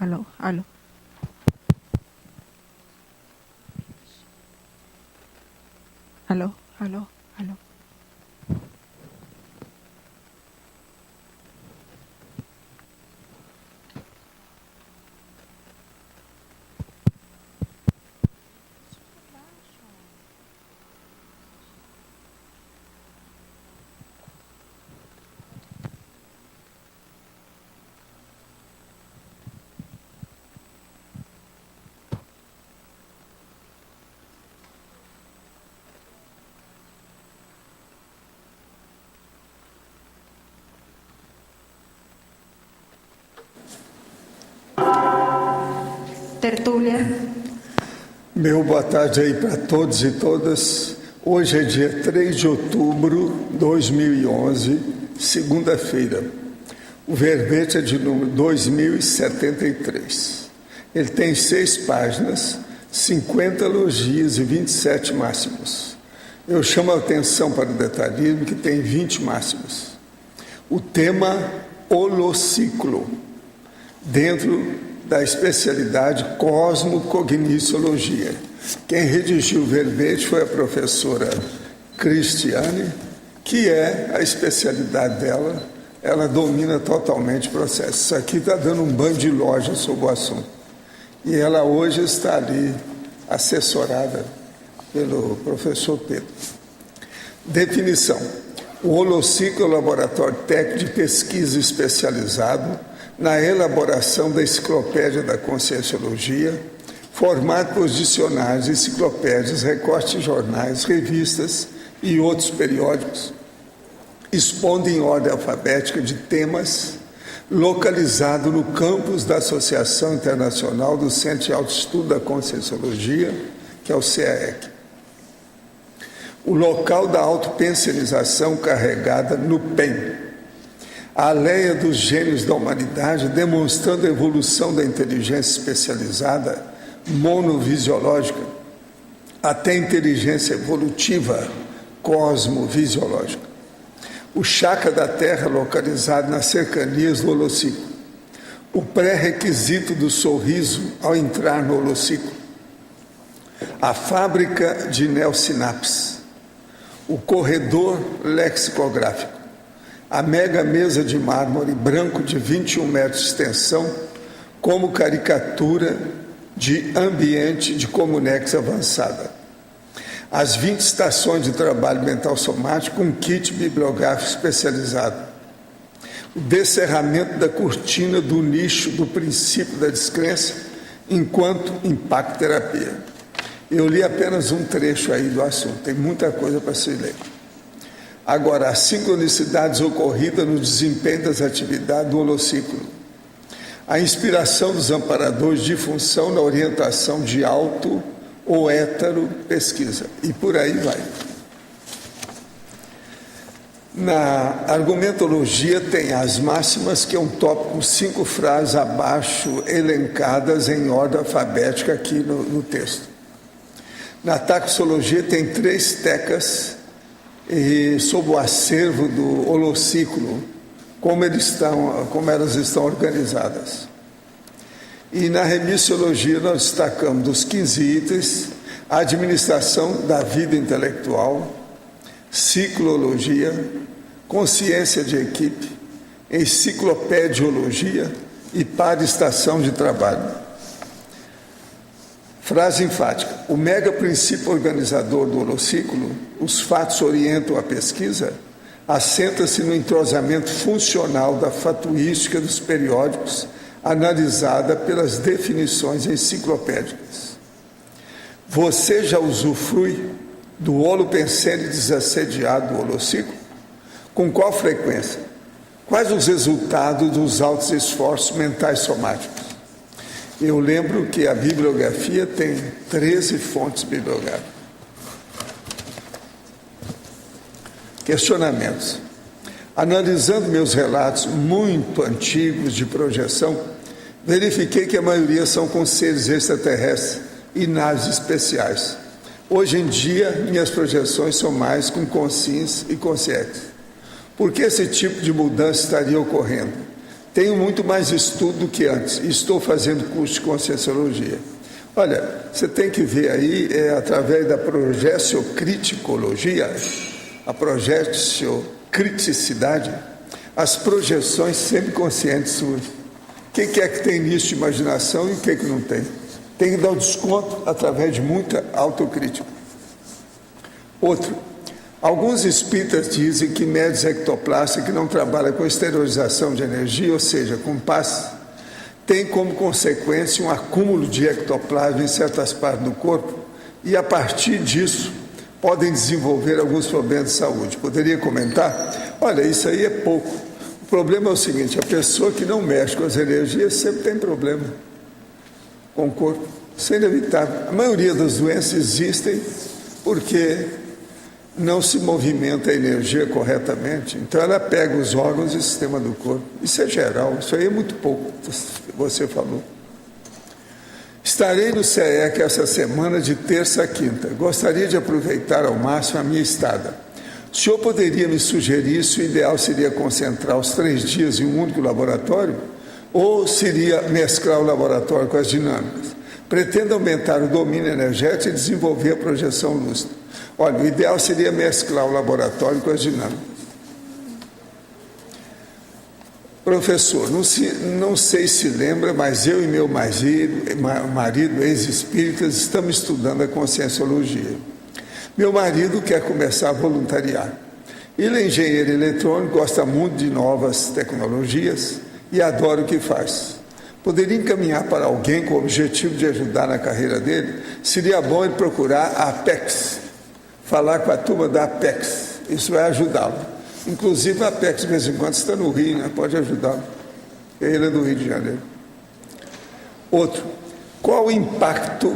alô, alô. Alô, alô, alô. Tertúlia. Meu boa tarde aí para todos e todas. Hoje é dia 3 de outubro de 2011, segunda-feira. O verbete é de número 2073. Ele tem 6 páginas, 50 elogios e 27 máximos. Eu chamo a atenção para o detalhismo que tem 20 máximos. O tema holociclo, dentro da especialidade cosmocogniciologia. Quem redigiu o verbete foi a professora Cristiane, que é a especialidade dela. Ela domina totalmente o processo. Isso aqui está dando um banho de loja sobre o assunto. E ela hoje está ali assessorada pelo professor Pedro. Definição. O holociclo é o laboratório técnico de pesquisa especializado na elaboração da enciclopédia da Conscienciologia, formado por dicionários, enciclopédias, recortes de jornais, revistas e outros periódicos, expondo em ordem alfabética de temas, localizado no campus da Associação Internacional do Centro de Autoestudo da Conscienciologia, que é o CAEC. O local da autopensionização carregada no PEN, a aleia dos gênios da humanidade, demonstrando a evolução da inteligência especializada monovisiológica até a inteligência evolutiva cosmovisiológica. O chakra da Terra, localizado nas cercanias do holociclo. O pré-requisito do sorriso ao entrar no holociclo. A fábrica de neossinapses. O corredor lexicográfico. A mega mesa de mármore branco de 21 metros de extensão, como caricatura de ambiente de Comunex avançada. As 20 estações de trabalho mental somático, um kit bibliográfico especializado. O descerramento da cortina do nicho do princípio da descrença, enquanto impacto terapia. Eu li apenas um trecho aí do assunto, tem muita coisa para se ler. Agora, as sincronicidades ocorridas no desempenho das atividades do holociclo. A inspiração dos amparadores de função na orientação de auto ou hétero pesquisa. E por aí vai. Na argumentologia tem as máximas, que é um tópico, 5 frases abaixo, elencadas em ordem alfabética aqui no texto. Na taxologia tem 3 tecas, e sob o acervo do holociclo, como elas estão organizadas. E na remissiologia nós destacamos dos 15 itens, a administração da vida intelectual, ciclologia, consciência de equipe, enciclopediologia e paraestação de trabalho. Frase enfática. O mega princípio organizador do holociclo, os fatos orientam a pesquisa, assenta-se no entrosamento funcional da fatuística dos periódicos, analisada pelas definições enciclopédicas. Você já usufrui do holopensene desassediado do holociclo? Com qual frequência? Quais os resultados dos altos esforços mentais somáticos? Eu lembro que a bibliografia tem 13 fontes bibliográficas. Questionamentos. Analisando meus relatos muito antigos de projeção, verifiquei que a maioria são com seres extraterrestres e naves especiais. Hoje em dia, minhas projeções são mais com consciência e consciência. Por que esse tipo de mudança estaria ocorrendo? Tenho muito mais estudo do que antes e estou fazendo curso de Conscienciologia. Olha, você tem que ver aí, através da projetiocriticologia, a projectiocriticidade, as projeções sempre conscientes suas. O que é que tem nisso de imaginação e o que não tem? Tem que dar o desconto através de muita autocrítica. Outro, alguns espíritas dizem que médios ectoplastas que não trabalham com exteriorização de energia, ou seja, com paz, tem como consequência um acúmulo de ectoplasma em certas partes do corpo e, a partir disso, podem desenvolver alguns problemas de saúde. Poderia comentar? Olha, isso aí é pouco. O problema é o seguinte, a pessoa que não mexe com as energias sempre tem problema com o corpo. Isso é inevitável. A maioria das doenças existem porque não se movimenta a energia corretamente. Então ela pega os órgãos e o sistema do corpo. Isso é geral, isso aí é muito pouco, você falou. Estarei no CEEC essa semana de terça a quinta. Gostaria de aproveitar ao máximo a minha estada. O senhor poderia me sugerir se o ideal seria concentrar os 3 dias em um único laboratório ou seria mesclar o laboratório com as dinâmicas? Pretendo aumentar o domínio energético e desenvolver a projeção lúcida. Olha, o ideal seria mesclar o laboratório com as dinâmicas. Professor, não sei se lembra, mas eu e meu marido, ex-espíritas, estamos estudando a Conscienciologia. Meu marido quer começar a voluntariar. Ele é engenheiro eletrônico, gosta muito de novas tecnologias e adora o que faz. Poderia encaminhar para alguém com o objetivo de ajudar na carreira dele? Seria bom ele procurar a Apex, falar com a turma da Apex, isso vai ajudá-lo. Inclusive a Apex de vez em quando está no Rio, né? Pode ajudá-lo. Ele é do Rio de Janeiro. Outro, qual o impacto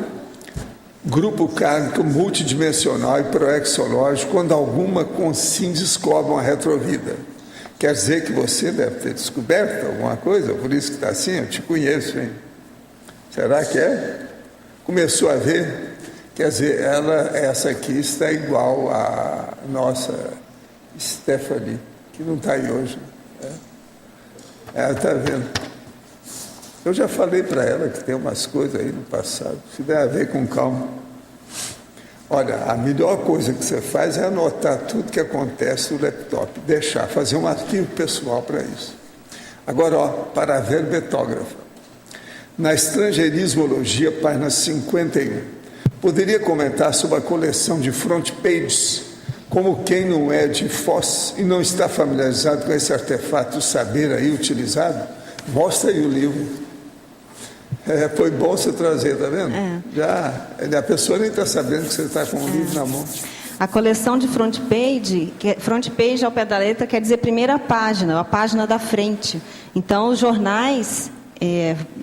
grupo kármico multidimensional e proexológico quando alguma consciência descobre uma retrovida? Quer dizer que você deve ter descoberto alguma coisa, por isso que está assim, eu te conheço, hein? Será que é? Começou a ver? Quer dizer, essa aqui está igual à nossa Stephanie, que não está aí hoje. Ela está vendo. Eu já falei para ela que tem umas coisas aí no passado, se der a ver com calma. Olha, a melhor coisa que você faz é anotar tudo que acontece no laptop, fazer um arquivo pessoal para isso. Agora, para a verbetógrafa. Na Estrangeirismologia, página 51, poderia comentar sobre a coleção de front pages, como quem não é de Foz e não está familiarizado com esse artefato do saber aí utilizado? Mostra aí o livro. Foi bom você trazer, tá vendo? A pessoa nem está sabendo que você está com o livro na mão. A coleção de front page ao pé da letra quer dizer primeira página, a página da frente. Então, os jornais,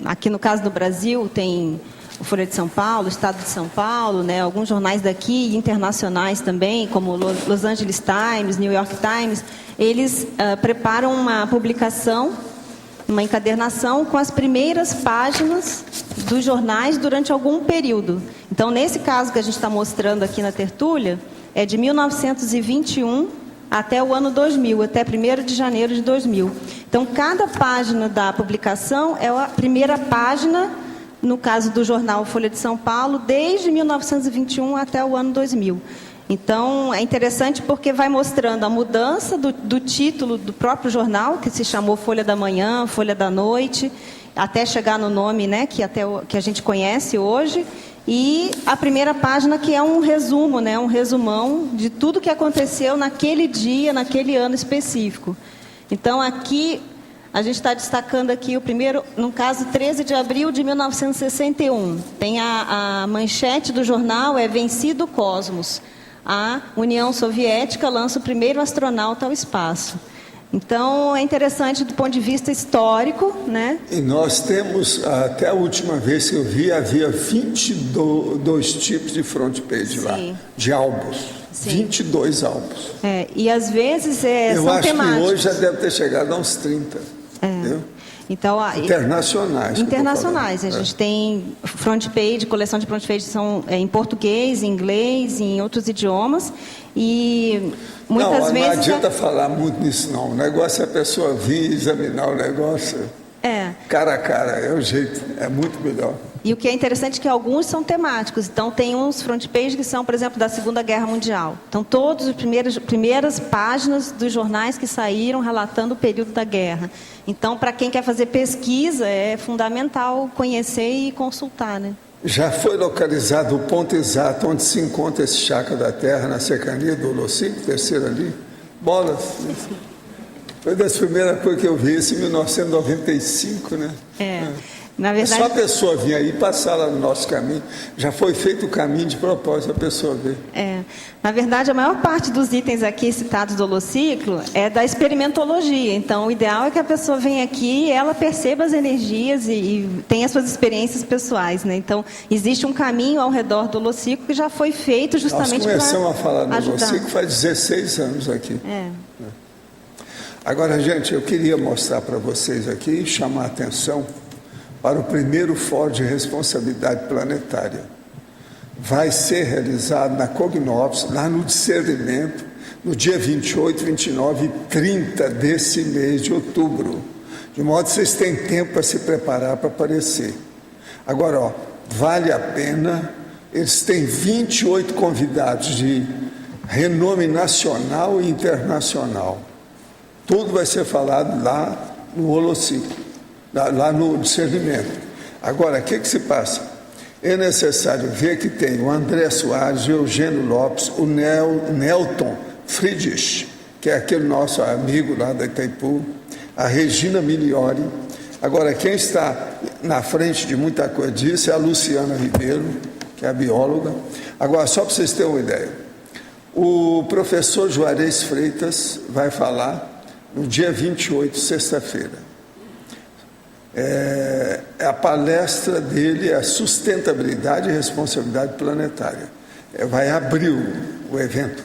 aqui no caso do Brasil, tem o Folha de São Paulo, o Estado de São Paulo, né, alguns jornais daqui, internacionais também, como o Los Angeles Times, New York Times, eles preparam uma publicação, uma encadernação com as primeiras páginas dos jornais durante algum período. Então, nesse caso que a gente está mostrando aqui na tertúlia, é de 1921 até o ano 2000, até 1º de janeiro de 2000. Então, cada página da publicação é a primeira página, no caso do jornal Folha de São Paulo, desde 1921 até o ano 2000. Então, é interessante porque vai mostrando a mudança do título do próprio jornal, que se chamou Folha da Manhã, Folha da Noite, até chegar no nome, né, que a gente conhece hoje, e a primeira página, que é um resumo, né, um resumão de tudo que aconteceu naquele dia, naquele ano específico. Então, aqui, a gente está destacando aqui o primeiro, no caso, 13 de abril de 1961. Tem a manchete do jornal, Vencido o Cosmos. A União Soviética lança o primeiro astronauta ao espaço. Então, é interessante do ponto de vista histórico, né? E nós temos, até a última vez que eu vi, havia 22 tipos de front page lá, de álbuns. Sim. 22 álbuns. E às vezes eu são acho temáticos. que hoje já deve ter chegado a uns 30. Entendeu? Então, internacionais. Internacionais. A gente tem front page, coleção de front page são em português, em inglês, em outros idiomas. E muitas vezes... Não adianta falar muito nisso, não. O negócio é a pessoa vir examinar o negócio cara a cara. É o jeito. É muito melhor. E o que é interessante é que alguns são temáticos. Então, tem uns front page que são, por exemplo, da Segunda Guerra Mundial. Então, todas as primeiras páginas dos jornais que saíram relatando o período da guerra. Então, para quem quer fazer pesquisa, é fundamental conhecer e consultar, né? Já foi localizado o ponto exato onde se encontra esse chakra da Terra, na cercania do Holocico, terceiro ali? Bolas. Foi das primeiras coisas que eu vi, isso em 1995, né? Na verdade, só a pessoa vir aí e passar lá no nosso caminho. Já foi feito o caminho de propósito, a pessoa ver. Na verdade, a maior parte dos itens aqui citados do Holociclo é da experimentologia. Então, o ideal é que a pessoa venha aqui e ela perceba as energias e tenha as suas experiências pessoais, né? Então, existe um caminho ao redor do Holociclo que já foi feito justamente para ajudar. Nós começamos a falar no Holociclo faz 16 anos aqui. Agora, gente, eu queria mostrar para vocês aqui e chamar a atenção para o primeiro Fórum de Responsabilidade Planetária. Vai ser realizado na Cognops, lá no Discernimento, no dia 28, 29 e 30 desse mês de outubro. De modo que vocês têm tempo para se preparar para aparecer. Agora, vale a pena, eles têm 28 convidados de renome nacional e internacional. Tudo vai ser falado lá no Holociclo. Lá no Discernimento. Agora, o que se passa? É necessário ver que tem o André Soares, o Eugênio Lopes, o Nelton Friedrich, que é aquele nosso amigo lá da Itaipu, a Regina Miliori. Agora, quem está na frente de muita coisa disso é a Luciana Ribeiro, que é a bióloga. Agora, só para vocês terem uma ideia, o professor Juarez Freitas vai falar no dia 28, sexta-feira. A palestra dele é a sustentabilidade e responsabilidade planetária. Vai abrir o evento.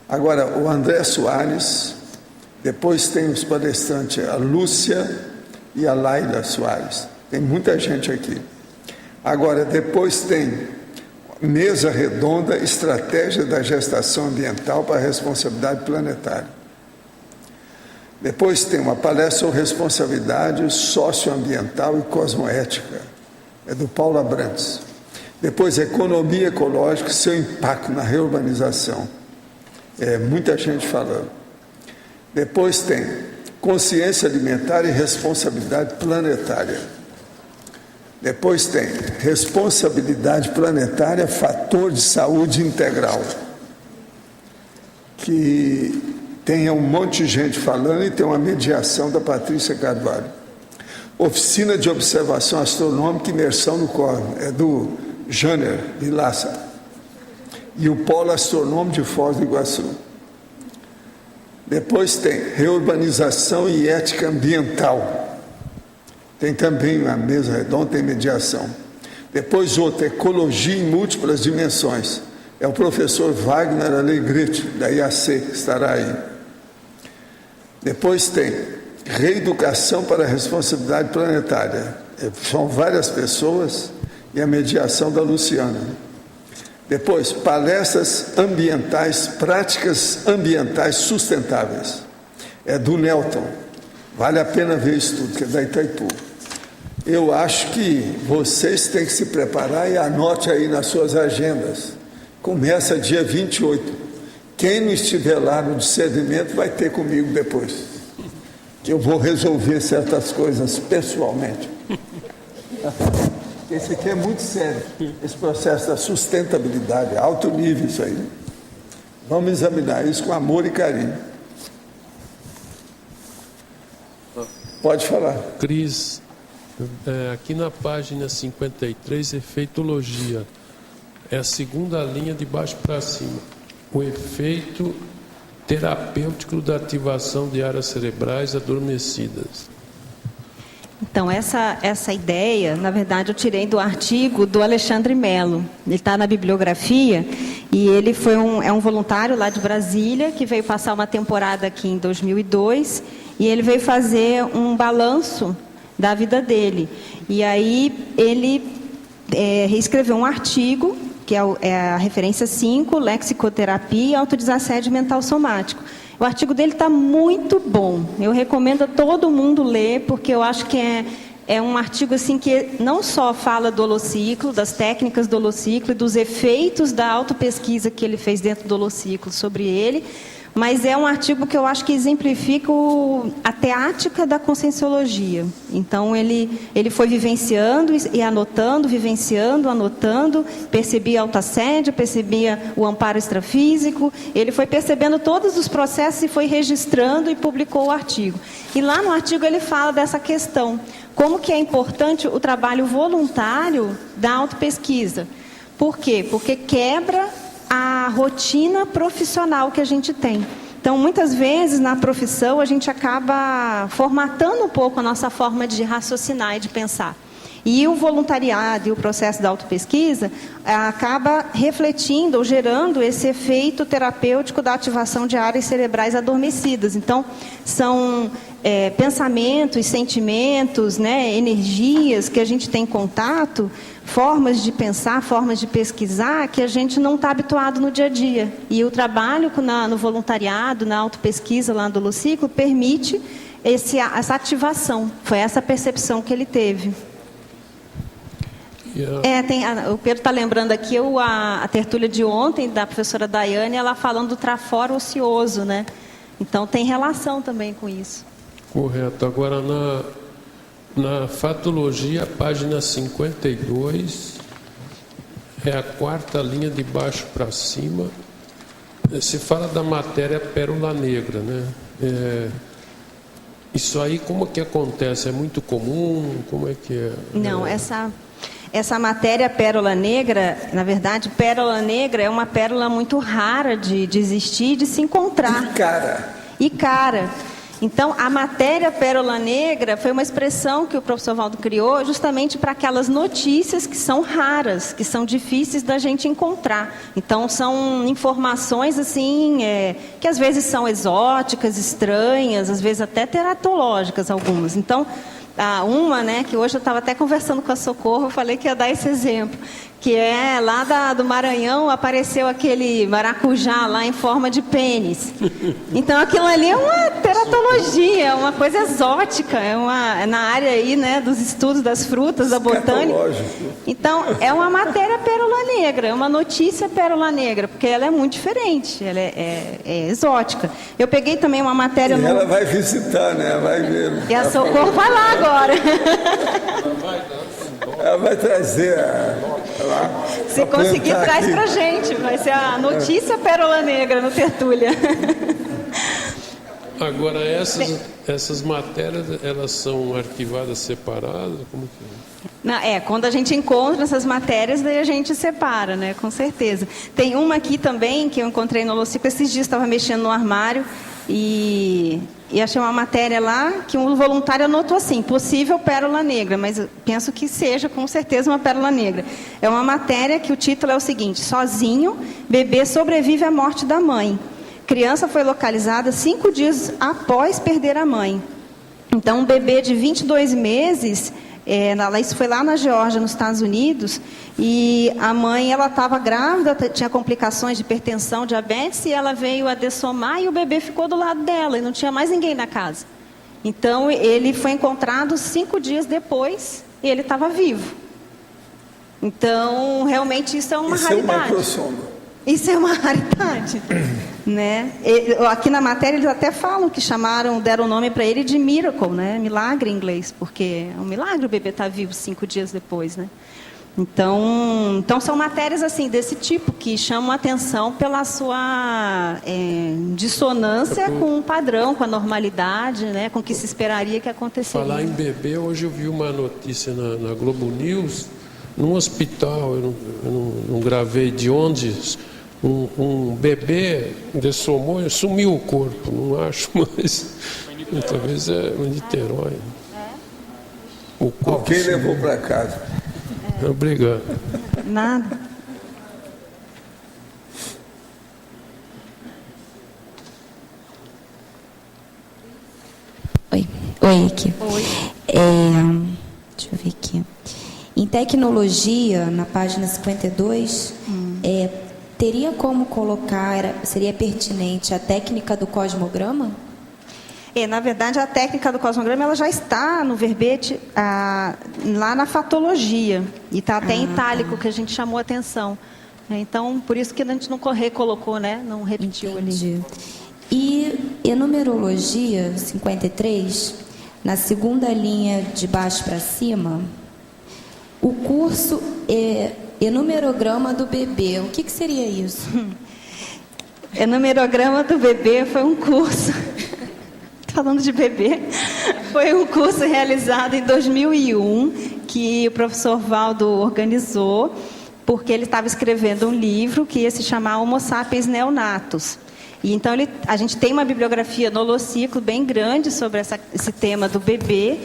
Agora, o André Soares, depois tem os palestrantes, a Lúcia e a Laila Soares. Tem muita gente aqui. Agora, depois tem mesa redonda, estratégia da gestação ambiental para a responsabilidade planetária. Depois tem uma palestra sobre responsabilidade socioambiental e cosmoética, é do Paulo Abrantes. Depois, economia ecológica e seu impacto na reurbanização, muita gente falando. Depois tem consciência alimentar e responsabilidade planetária. Depois tem responsabilidade planetária, fator de saúde integral, que tem um monte de gente falando e tem uma mediação da Patrícia Carvalho. Oficina de Observação Astronômica e Imersão no Cosmos, é do Janer Vilaça. E o Polo Astronômico de Foz do Iguaçu. Depois tem Reurbanização e Ética Ambiental. Tem também uma mesa redonda, tem mediação. Depois outra, Ecologia em Múltiplas Dimensões. É o professor Wagner Alegretti, da IAC, que estará aí. Depois tem Reeducação para a Responsabilidade Planetária. São várias pessoas e a mediação da Luciana. Depois, palestras ambientais, práticas ambientais sustentáveis. É do Nelton. Vale a pena ver isso tudo, que é da Itaipu. Eu acho que vocês têm que se preparar e anote aí nas suas agendas. Começa dia 28. Quem não estiver lá no Discernimento vai ter comigo depois. Que eu vou resolver certas coisas pessoalmente. Esse aqui é muito sério. Esse processo da sustentabilidade, alto nível isso aí. Vamos examinar isso com amor e carinho. Pode falar. Cris, aqui na página 53, efeitologia. É a segunda linha de baixo para cima. O efeito terapêutico da ativação de áreas cerebrais adormecidas. Então, essa ideia, na verdade, eu tirei do artigo do Alexandre Melo. Ele está na bibliografia e ele foi um voluntário lá de Brasília que veio passar uma temporada aqui em 2002 e ele veio fazer um balanço da vida dele. E aí ele reescreveu um artigo, que é a referência 5, Lexicoterapia e Autodesassédio Mental Somático. O artigo dele está muito bom. Eu recomendo a todo mundo ler, porque eu acho que é um artigo assim que não só fala do holociclo, das técnicas do holociclo e dos efeitos da autopesquisa que ele fez dentro do holociclo sobre ele, mas é um artigo que eu acho que exemplifica a teática da conscienciologia. Então, ele foi vivenciando e anotando, vivenciando, anotando, percebia autoassédio, percebia o amparo extrafísico, ele foi percebendo todos os processos e foi registrando e publicou o artigo. E lá no artigo ele fala dessa questão, como que é importante o trabalho voluntário da autopesquisa. Por quê? Porque quebra a rotina profissional que a gente tem. Então, muitas vezes, na profissão, a gente acaba formatando um pouco a nossa forma de raciocinar e de pensar. E o voluntariado e o processo da autopesquisa acaba refletindo ou gerando esse efeito terapêutico da ativação de áreas cerebrais adormecidas. Então, são pensamentos, sentimentos, né, energias que a gente tem contato, formas de pensar, formas de pesquisar que a gente não está habituado no dia a dia. E o trabalho no voluntariado, na autopesquisa lá do holociclo, permite essa ativação. Foi essa percepção que ele teve. O Pedro está lembrando aqui a tertúlia de ontem da professora Daiane, ela falando do traforo ocioso, né? Então tem relação também com isso. Correto. Agora na fatologia, página 52, é a quarta linha de baixo para cima, se fala da matéria pérola negra, né? Isso aí como que acontece? É muito comum? Como é que é? Não, essa matéria pérola negra, na verdade, pérola negra é uma pérola muito rara de existir e de se encontrar. E cara. Então, a matéria pérola negra foi uma expressão que o professor Valdo criou justamente para aquelas notícias que são raras, que são difíceis da gente encontrar. Então, são informações assim, que às vezes são exóticas, estranhas, às vezes até teratológicas algumas. Então, uma, né, que hoje eu estava até conversando com a Socorro, eu falei que ia dar esse exemplo, que é lá do Maranhão, apareceu aquele maracujá lá em forma de pênis. Então aquilo ali é uma teratologia, é uma coisa exótica, é na área aí, né, dos estudos das frutas, da botânica. Então é uma matéria pérola negra, é uma notícia pérola negra, porque ela é muito diferente, ela é exótica. Eu peguei também uma matéria... Ela vai visitar, né? Vai ver. E a Socorro vai lá agora. Ela vai trazer se conseguir, traz pra gente. Vai ser a notícia pérola negra no Tertúlia. Agora, essas matérias, elas são arquivadas separadas? Como que é? Quando a gente encontra essas matérias, daí a gente separa, né? Com certeza. Tem uma aqui também, que eu encontrei no holociclo. Esses dias estava mexendo no armário e achei uma matéria lá que um voluntário anotou assim, possível pérola negra, mas eu penso que seja com certeza uma pérola negra. É uma matéria que o título é o seguinte: sozinho, bebê sobrevive à morte da mãe. Criança foi localizada 5 dias após perder a mãe. Então, um bebê de 22 meses... isso foi lá na Geórgia, nos Estados Unidos, e a mãe estava grávida, tinha complicações de hipertensão, diabetes, e ela veio a dessomar e o bebê ficou do lado dela, e não tinha mais ninguém na casa. Então, ele foi encontrado 5 dias depois, e ele estava vivo. Então, realmente, isso é uma raridade. Isso é uma raridade. Né? Aqui na matéria eles até falam que deram o nome para ele de miracle, né? Milagre em inglês, porque é um milagre o bebê estar vivo 5 dias depois, né? Então são matérias assim desse tipo que chamam a atenção pela sua dissonância com o padrão, com a normalidade, né? Com o que se esperaria que aconteceria. Falar em bebê, hoje eu vi uma notícia na Globo News, num hospital, eu não gravei de onde. Um bebê dessomou e sumiu o corpo, não acho mais. Talvez é em Niterói. O corpo alguém levou para casa. Obrigado. Nada. Oi, aqui. Oi. Deixa eu ver aqui. Em tecnologia, na página 52, teria como colocar, seria pertinente a técnica do cosmograma? Na verdade, a técnica do cosmograma ela já está no verbete lá na fatologia. E está até em itálico, que a gente chamou a atenção. Então, por isso que a gente não recolocou, né? Não repetiu. Entendi. Ali. E em numerologia 53, na segunda linha de baixo para cima, o curso Enumerograma do bebê. O que seria isso? Enumerograma do bebê foi um curso... Falando de bebê, foi um curso realizado em 2001, que o professor Valdo organizou, porque ele estava escrevendo um livro que ia se chamar Homo sapiens neonatus. E então a gente tem uma bibliografia no Holociclo bem grande sobre esse tema do bebê,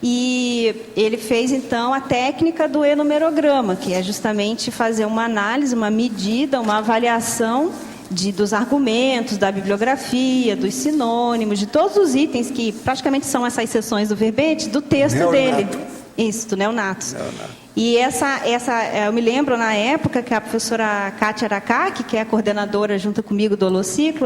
e ele fez então a técnica do enumerograma, que é justamente fazer uma análise, uma medida, uma avaliação dos argumentos, da bibliografia, dos sinônimos, de todos os itens que praticamente são essas seções do verbete, do texto dele. Isso, do neonatos. E eu me lembro na época que a professora Kátia Aracaki, que é a coordenadora junto comigo do Holociclo,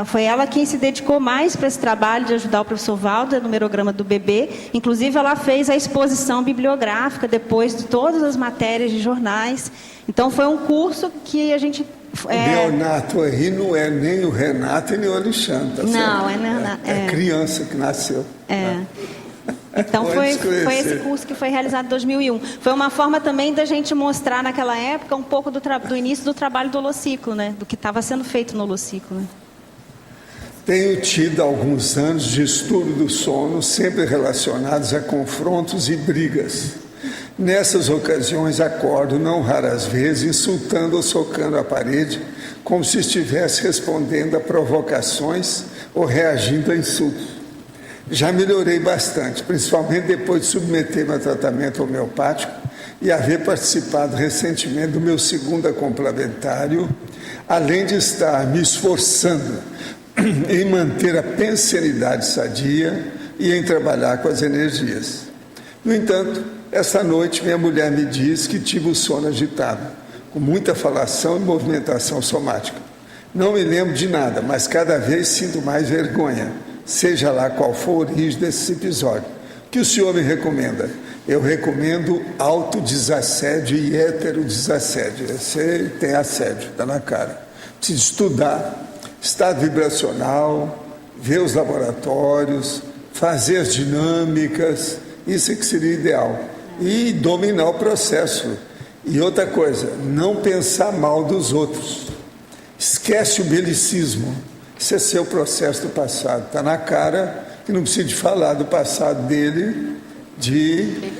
foi ela quem se dedicou mais para esse trabalho de ajudar o professor Valdo, no numerograma do bebê. Inclusive, ela fez a exposição bibliográfica depois de todas as matérias de jornais. Então, foi um curso que a gente... O neonato aí não é nem o Renato e nem o Alexandre, tá não, certo? É neonato. É criança que nasceu. Né? Então foi esse curso que foi realizado em 2001. Foi uma forma também da gente mostrar naquela época um pouco do início do trabalho do Holociclo, né? Do que estava sendo feito no Holociclo. Né? Tenho tido alguns anos de estudo do sono, sempre relacionados a confrontos e brigas. Nessas ocasiões acordo, não raras vezes, insultando ou socando a parede, como se estivesse respondendo a provocações ou reagindo a insultos. Já melhorei bastante, principalmente depois de submeter-me a tratamento homeopático e haver participado recentemente do meu segundo complementário, além de estar me esforçando em manter a pensanidade sadia e em trabalhar com as energias. No entanto, essa noite minha mulher me diz que tive o sono agitado, com muita falação e movimentação somática. Não me lembro de nada, mas cada vez sinto mais vergonha, seja lá qual for a origem desse episódio. O que o senhor me recomenda? Eu recomendo autodesassédio e heterodesassédio. Você tem assédio, está na cara. Precisa estudar, estado vibracional, ver os laboratórios, fazer as dinâmicas, isso é que seria ideal. E dominar o processo. E outra coisa, não pensar mal dos outros. Esquece o belicismo. Isso é seu processo do passado. Está na cara que não precisa de falar do passado dele de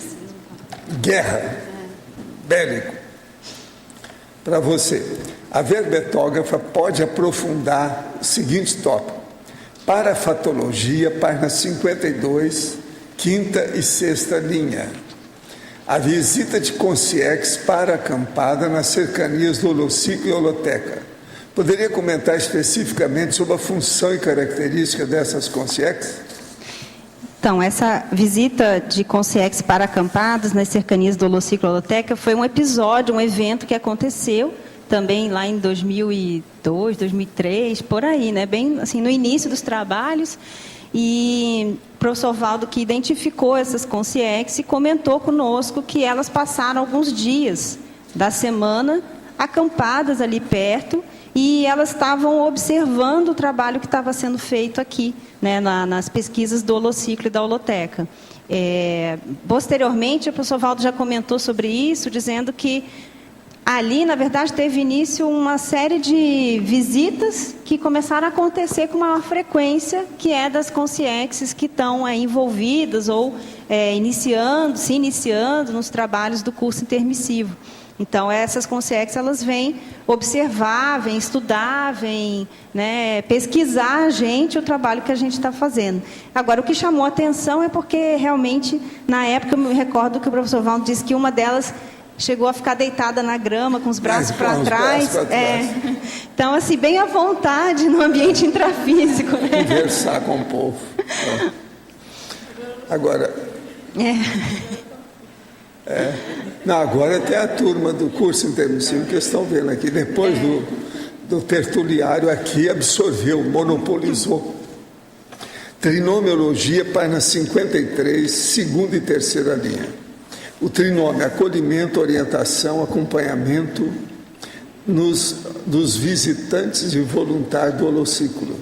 guerra, bélico. Para você, a verbetógrafa pode aprofundar o seguinte tópico. Parafatologia, página 52, quinta e sexta linha. A visita de consciex para acampada nas cercanias do Holociclo e Holoteca. Poderia comentar especificamente sobre a função e característica dessas consciex? Então, essa visita de consciex para acampadas nas cercanias do Holociclo e Holoteca foi um episódio, um evento que aconteceu também lá em 2002, 2003, por aí, né? Bem assim, no início dos trabalhos. E o professor Valdo, que identificou essas consciex, comentou conosco que elas passaram alguns dias da semana acampadas ali perto e elas estavam observando o trabalho que estava sendo feito aqui, né, nas pesquisas do Holociclo e da Holoteca. Posteriormente, o professor Valdo já comentou sobre isso, dizendo que ali, na verdade, teve início uma série de visitas que começaram a acontecer com maior frequência, que é das consciexes que estão envolvidas ou se iniciando nos trabalhos do curso intermissivo. Então, essas consciexes, elas vêm observar, vêm estudar, vêm, né, pesquisar o trabalho que a gente está fazendo. Agora, o que chamou a atenção é porque, realmente, na época, eu me recordo que o professor Valdo disse que uma delas chegou a ficar deitada na grama, com os braços para trás. Então, assim, bem à vontade no ambiente intrafísico. Né? Conversar com o povo. Agora... Não, agora tem a turma do curso intermissivo que estão vendo aqui. Depois do tertuliário aqui, absorveu, monopolizou. Trinomiologia, página 53, segunda e terceira linha. O trinômio, acolhimento, orientação, acompanhamento dos visitantes e voluntários do holociclo.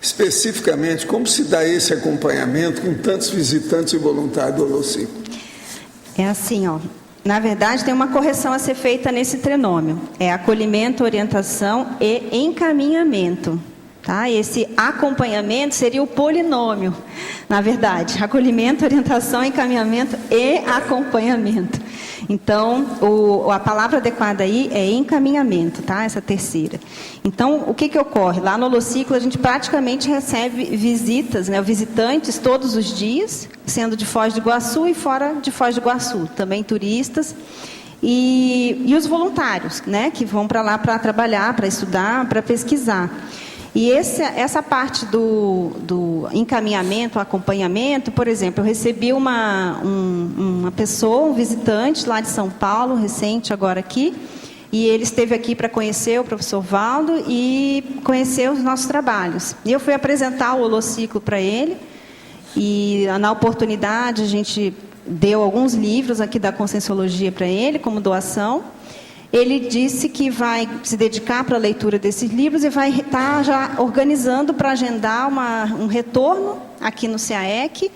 Especificamente, como se dá esse acompanhamento com tantos visitantes e voluntários do holociclo? É assim, ó. Na verdade, tem uma correção a ser feita nesse trinômio. É acolhimento, orientação e encaminhamento. Tá? Esse acompanhamento seria o polinômio, na verdade. Acolhimento, orientação, encaminhamento e acompanhamento. Então, a palavra adequada aí é encaminhamento, tá? Essa terceira. Então, o que ocorre? Lá no holociclo, a gente praticamente recebe visitas, né? Visitantes todos os dias, sendo de Foz do Iguaçu e fora de Foz do Iguaçu. Também turistas. E os voluntários, né? Que vão para lá para trabalhar, para estudar, para pesquisar. E essa parte do encaminhamento, acompanhamento, por exemplo, eu recebi uma pessoa, um visitante lá de São Paulo, recente agora aqui, e ele esteve aqui para conhecer o professor Valdo e conhecer os nossos trabalhos. E eu fui apresentar o holociclo para ele, e na oportunidade a gente deu alguns livros aqui da Conscienciologia para ele, como doação. Ele disse que vai se dedicar para a leitura desses livros e vai estar já organizando para agendar um retorno aqui no CAEC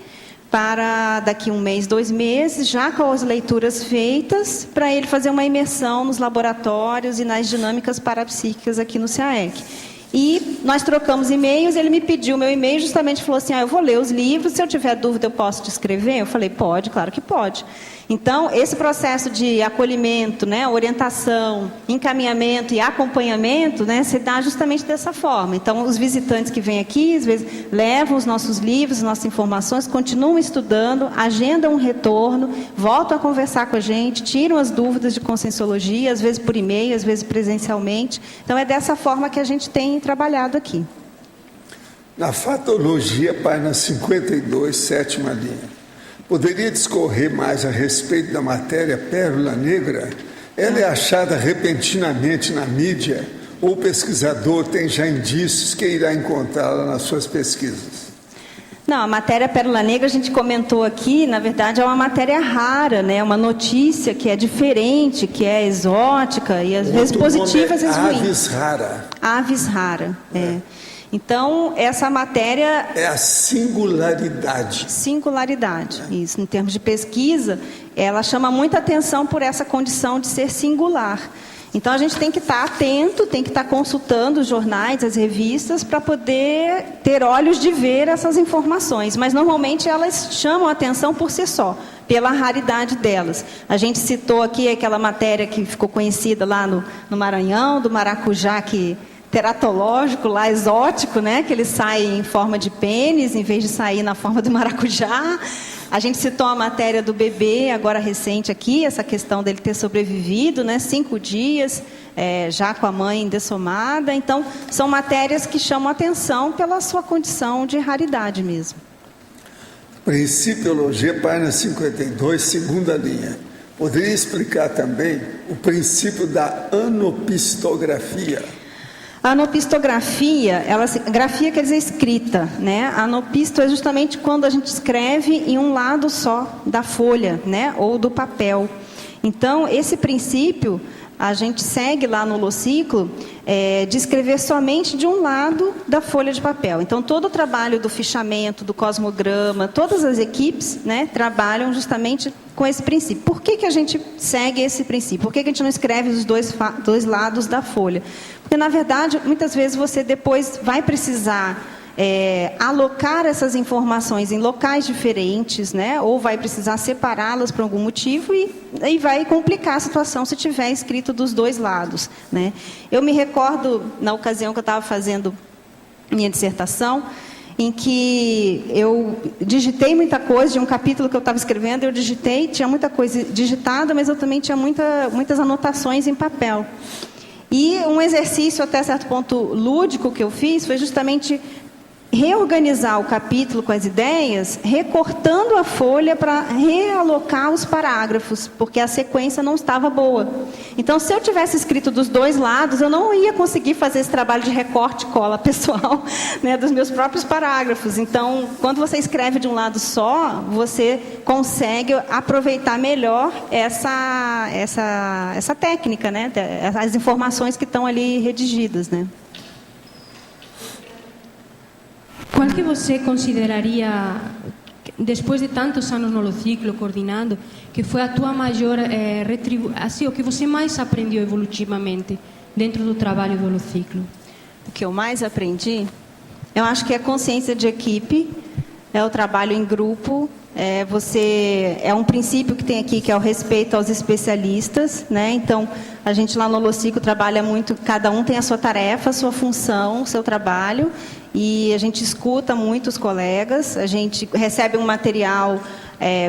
para daqui 1 mês, 2 meses, já com as leituras feitas, para ele fazer uma imersão nos laboratórios e nas dinâmicas parapsíquicas aqui no CAEC. E nós trocamos e-mails, ele me pediu o meu e-mail, justamente falou assim, eu vou ler os livros, se eu tiver dúvida eu posso te escrever? Eu falei, pode, claro que pode. Então, esse processo de acolhimento, né, orientação, encaminhamento e acompanhamento, né, se dá justamente dessa forma. Então, os visitantes que vêm aqui, às vezes, levam os nossos livros, as nossas informações, continuam estudando, agendam um retorno, voltam a conversar com a gente, tiram as dúvidas de conscienciologia, às vezes por e-mail, às vezes presencialmente. Então, é dessa forma que a gente tem trabalhado aqui. Na Fatologia, página 52, sétima linha. Poderia discorrer mais a respeito da matéria Pérola Negra? Ela é achada repentinamente na mídia ou o pesquisador tem já indícios que irá encontrá-la nas suas pesquisas? Não, a matéria Pérola Negra, a gente comentou aqui, na verdade é uma matéria rara, né? Uma notícia que é diferente, que é exótica e às vezes positiva, às vezes ruim. Aves rara. Aves rara, é. Então, essa matéria... É a singularidade. Singularidade, isso. Em termos de pesquisa, ela chama muita atenção por essa condição de ser singular. Então, a gente tem que estar atento, tem que estar consultando os jornais, as revistas, para poder ter olhos de ver essas informações. Mas, normalmente, elas chamam a atenção por si só, pela raridade delas. A gente citou aqui aquela matéria que ficou conhecida lá no Maranhão, do maracujá teratológico, lá exótico, né? Que ele sai em forma de pênis, em vez de sair na forma do maracujá. A gente citou a matéria do bebê, agora recente aqui, essa questão dele ter sobrevivido, né? 5 dias, já com a mãe dessomada. Então, são matérias que chamam atenção pela sua condição de raridade mesmo. Principiologia, página 52, segunda linha. Poderia explicar também o princípio da anopistografia? A anopistografia, grafia quer dizer escrita, né? A anopisto é justamente quando a gente escreve em um lado só da folha, né? Ou do papel. Então, esse princípio, a gente segue lá no holociclo, de escrever somente de um lado da folha de papel. Então, todo o trabalho do fichamento, do cosmograma, todas as equipes, né, trabalham justamente com esse princípio. Por que a gente segue esse princípio? Por que a gente não escreve os dois lados da folha? Porque, na verdade, muitas vezes você depois vai precisar alocar essas informações em locais diferentes, né? Ou vai precisar separá-las por algum motivo e vai complicar a situação se tiver escrito dos dois lados, né? Eu me recordo, na ocasião que eu estava fazendo minha dissertação, em que eu digitei muita coisa de um capítulo que eu estava escrevendo, eu digitei, tinha muita coisa digitada, mas eu também tinha muitas anotações em papel. E um exercício até certo ponto lúdico que eu fiz foi justamente reorganizar o capítulo com as ideias, recortando a folha para realocar os parágrafos, porque a sequência não estava boa. Então, se eu tivesse escrito dos dois lados, eu não ia conseguir fazer esse trabalho de recorte e cola pessoal, né, dos meus próprios parágrafos. Então, quando você escreve de um lado só, você consegue aproveitar melhor essa técnica, né, as informações que estão ali redigidas, né? Qual que você consideraria, depois de tantos anos no Holociclo, coordenando, que foi a tua maior assim, o que você mais aprendeu evolutivamente dentro do trabalho do Holociclo? O que eu mais aprendi, eu acho que é a consciência de equipe, é o trabalho em grupo, é um princípio que tem aqui, que é o respeito aos especialistas, né? Então, a gente lá no Holociclo trabalha muito, cada um tem a sua tarefa, a sua função, o seu trabalho, e a gente escuta muito os colegas, a gente recebe um material,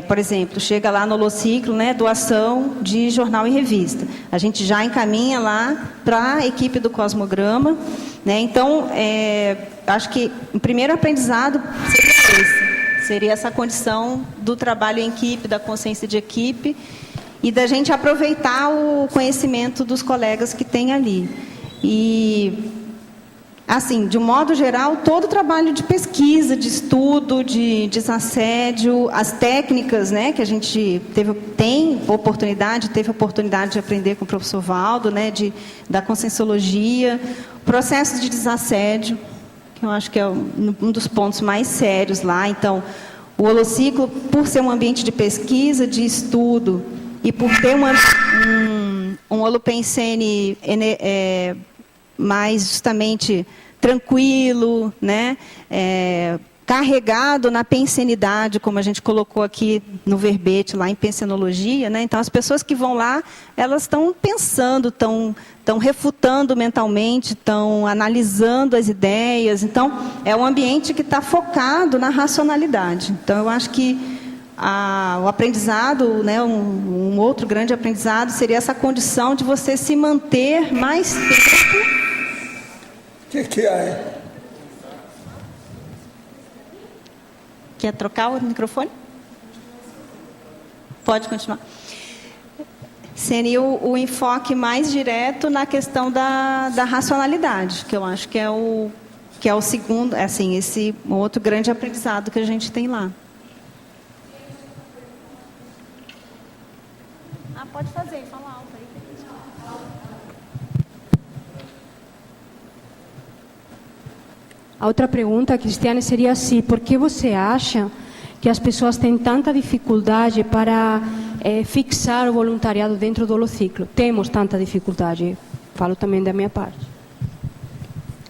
por exemplo, chega lá no Holociclo, né, doação de jornal e revista. A gente já encaminha lá para a equipe do Cosmograma, né? Então, acho que o primeiro aprendizado seria esse. Seria essa condição do trabalho em equipe, da consciência de equipe e da gente aproveitar o conhecimento dos colegas que tem ali. E, assim, de um modo geral, todo o trabalho de pesquisa, de estudo, de desassédio, as técnicas, né, que a gente teve oportunidade de aprender com o professor Valdo, né, da conscienciologia, processo de desassédio, que eu acho que é um dos pontos mais sérios lá. Então, o Holociclo, por ser um ambiente de pesquisa, de estudo, e por ter um Holopensene mais justamente tranquilo, né? Carregado na pensenidade, como a gente colocou aqui no verbete, lá em pensenologia, né? Então, as pessoas que vão lá, elas estão pensando, estão refutando mentalmente, estão analisando as ideias. Então, é um ambiente que está focado na racionalidade. Então, eu acho que o aprendizado, né, um outro grande aprendizado seria essa condição de você se manter mais tempo. O que é? Quer trocar o microfone? Pode continuar. Seria o enfoque mais direto na questão da racionalidade, que eu acho que é o segundo, assim, esse outro grande aprendizado que a gente tem lá. Pode fazer, fala alto aí. A outra pergunta, Cristiane, seria assim: por que você acha que as pessoas têm tanta dificuldade para fixar o voluntariado dentro do Holociclo? Temos tanta dificuldade, falo também da minha parte.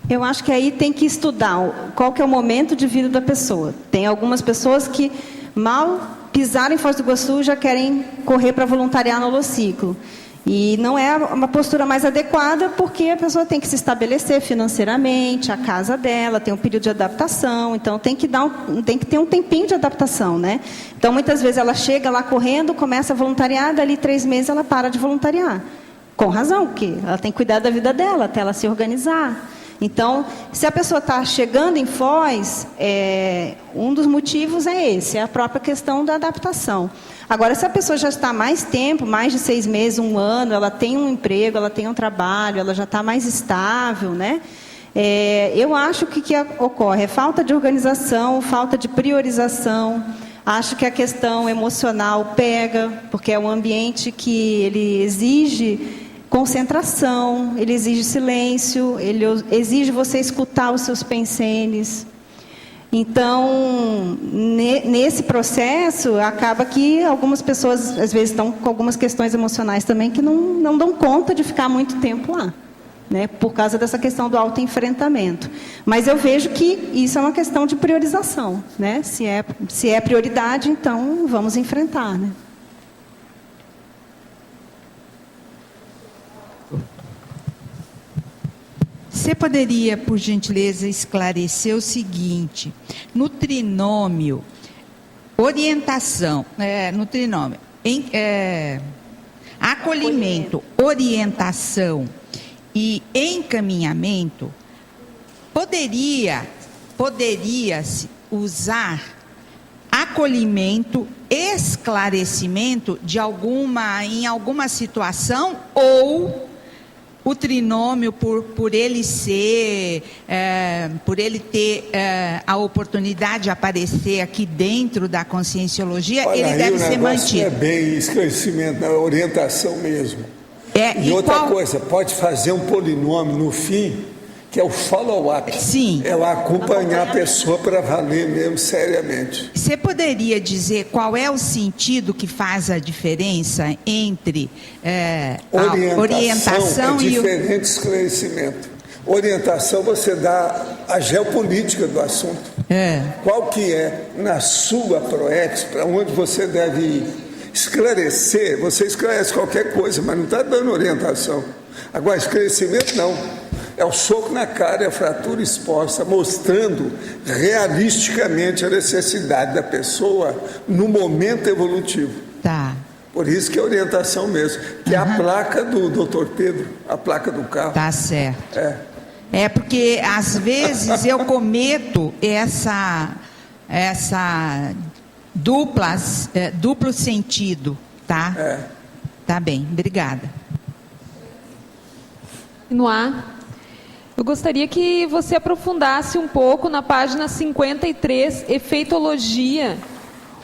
Eu acho que aí tem que estudar qual que é o momento de vida da pessoa. Tem algumas pessoas que mal pisaram em Foz do Iguaçu já querem correr para voluntariar no Holociclo. E não é uma postura mais adequada, porque a pessoa tem que se estabelecer financeiramente, a casa dela, tem um período de adaptação, então tem que ter um tempinho de adaptação, né? Então, muitas vezes ela chega lá correndo, começa a voluntariar, dali 3 meses ela para de voluntariar. Com razão, porque ela tem que cuidar da vida dela, até ela se organizar. Então, se a pessoa está chegando em Foz, um dos motivos é esse, é a própria questão da adaptação. Agora, se a pessoa já está há mais tempo, mais de 6 meses, 1 ano, ela tem um emprego, ela tem um trabalho, ela já está mais estável, né? Eu acho que o que ocorre é falta de organização, falta de priorização. Acho que a questão emocional pega, porque é um ambiente que ele exige concentração, ele exige silêncio, ele exige você escutar os seus pensenes. Então, nesse processo, acaba que algumas pessoas, às vezes, estão com algumas questões emocionais também que não dão conta de ficar muito tempo lá, né, por causa dessa questão do autoenfrentamento. Mas eu vejo que isso é uma questão de priorização, né? Se é prioridade, então vamos enfrentar, né? Você poderia, por gentileza, esclarecer o seguinte: no trinômio, orientação, no trinômio, acolhimento, orientação e encaminhamento, poderia poderia-se usar acolhimento, esclarecimento em alguma situação, ou o trinômio, por ele ter a oportunidade de aparecer aqui dentro da conscienciologia, Olha, ele deve ser mantido. É bem esclarecimento, é orientação mesmo. E outra coisa, pode fazer um polinômio no fim, que é o follow-up. Sim. É o acompanhar a pessoa para valer mesmo seriamente. Você poderia dizer qual é o sentido que faz a diferença entre a orientação é e o... diferente esclarecimento. Orientação, você dá a geopolítica do assunto. Qual que é, na sua ProEx, para onde você deve ir. Esclarecer, você esclarece qualquer coisa, mas não está dando orientação. Agora, esclarecimento não. É o soco na cara, é a fratura exposta, mostrando realisticamente a necessidade da pessoa no momento evolutivo. Tá. Por isso que é orientação mesmo, que é a placa do Dr. Pedro, a placa do carro. Tá certo. Porque às vezes eu cometo essa duplo sentido, tá? Tá bem, obrigada. Continuar. Eu gostaria que você aprofundasse um pouco na página 53, efeitologia,